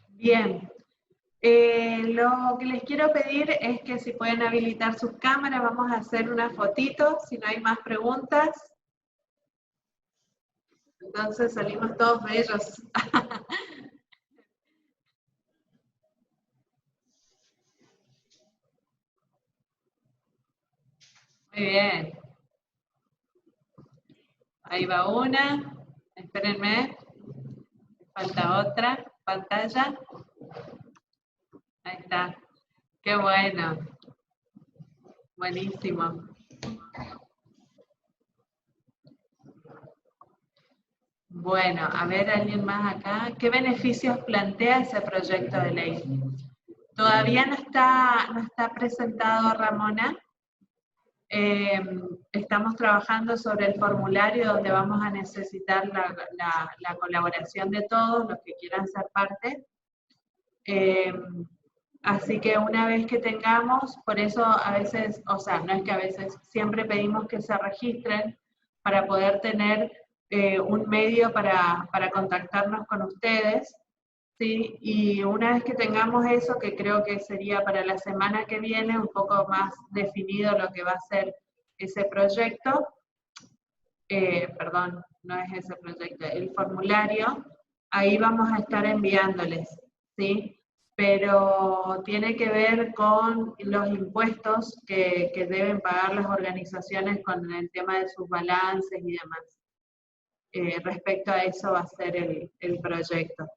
Bien. Lo que les quiero pedir es que si pueden habilitar sus cámaras, vamos a hacer una fotito, si no hay más preguntas. Entonces salimos todos bellos. Muy bien. Ahí va una. Espérenme. Falta otra pantalla. Ahí está. Qué bueno. Buenísimo. Bueno, a ver, ¿alguien más acá? ¿Qué beneficios plantea ese proyecto de ley? Todavía no está presentado, Ramona. Estamos trabajando sobre el formulario donde vamos a necesitar la colaboración de todos los que quieran ser parte. Así que una vez que tengamos, por eso a veces, o sea, no es que a veces, siempre pedimos que se registren para poder tener un medio para contactarnos con ustedes, ¿sí? Y una vez que tengamos eso, que creo que sería para la semana que viene, un poco más definido lo que va a ser ese proyecto, perdón, no es ese proyecto, el formulario, ahí vamos a estar enviándoles, ¿sí? Pero tiene que ver con los impuestos que deben pagar las organizaciones con el tema de sus balances y demás. Respecto a eso va a ser el proyecto.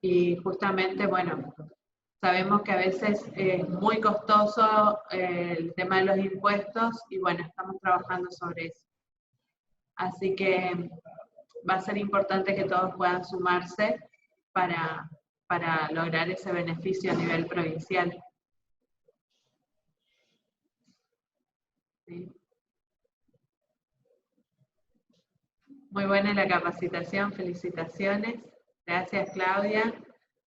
Y justamente, bueno, sabemos que a veces es muy costoso el tema de los impuestos y bueno, estamos trabajando sobre eso. Así que va a ser importante que todos puedan sumarse para lograr ese beneficio a nivel provincial. ¿Sí? Muy buena la capacitación, felicitaciones. Gracias, Claudia.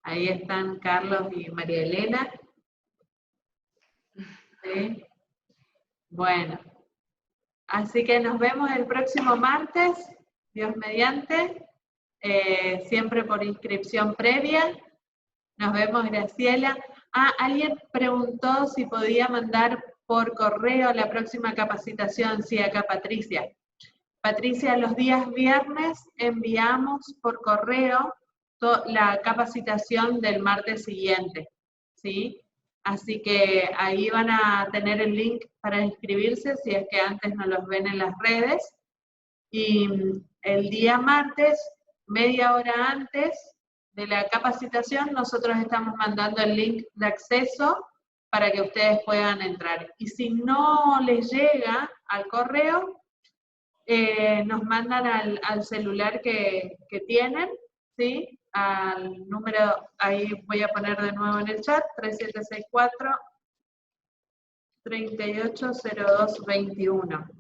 Ahí están Carlos y María Elena. ¿Sí? Bueno, así que nos vemos el próximo martes, Dios mediante, siempre por inscripción previa. Nos vemos, Graciela. Ah, alguien preguntó si podía mandar por correo la próxima capacitación. Sí, acá Patricia. Patricia, los días viernes enviamos por correo la capacitación del martes siguiente, ¿sí? Así que ahí van a tener el link para inscribirse si es que antes no los ven en las redes. Y el día martes, media hora antes de la capacitación, nosotros estamos mandando el link de acceso para que ustedes puedan entrar. Y si no les llega al correo, nos mandan al celular que tienen, ¿sí? Al número, ahí voy a poner de nuevo en el chat, 3764-380221.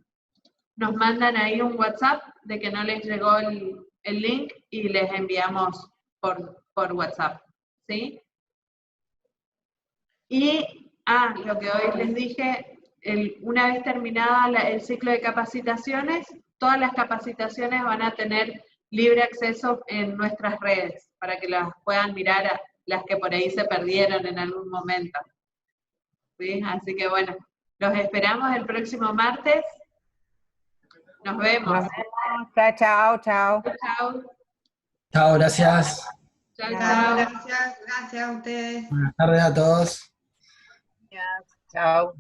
Nos mandan ahí un WhatsApp de que no les llegó el link y les enviamos por WhatsApp, ¿sí? Y, lo que hoy les dije, una vez terminada el ciclo de capacitaciones, todas las capacitaciones van a tener libre acceso en nuestras redes, para que las puedan mirar las que por ahí se perdieron en algún momento. ¿Sí? Así que bueno, los esperamos el próximo martes. Nos vemos. Nos vemos. Chao, chao. Chao. Chao, gracias. Chao, Chao, chao. gracias a ustedes. Buenas tardes a todos. Chao.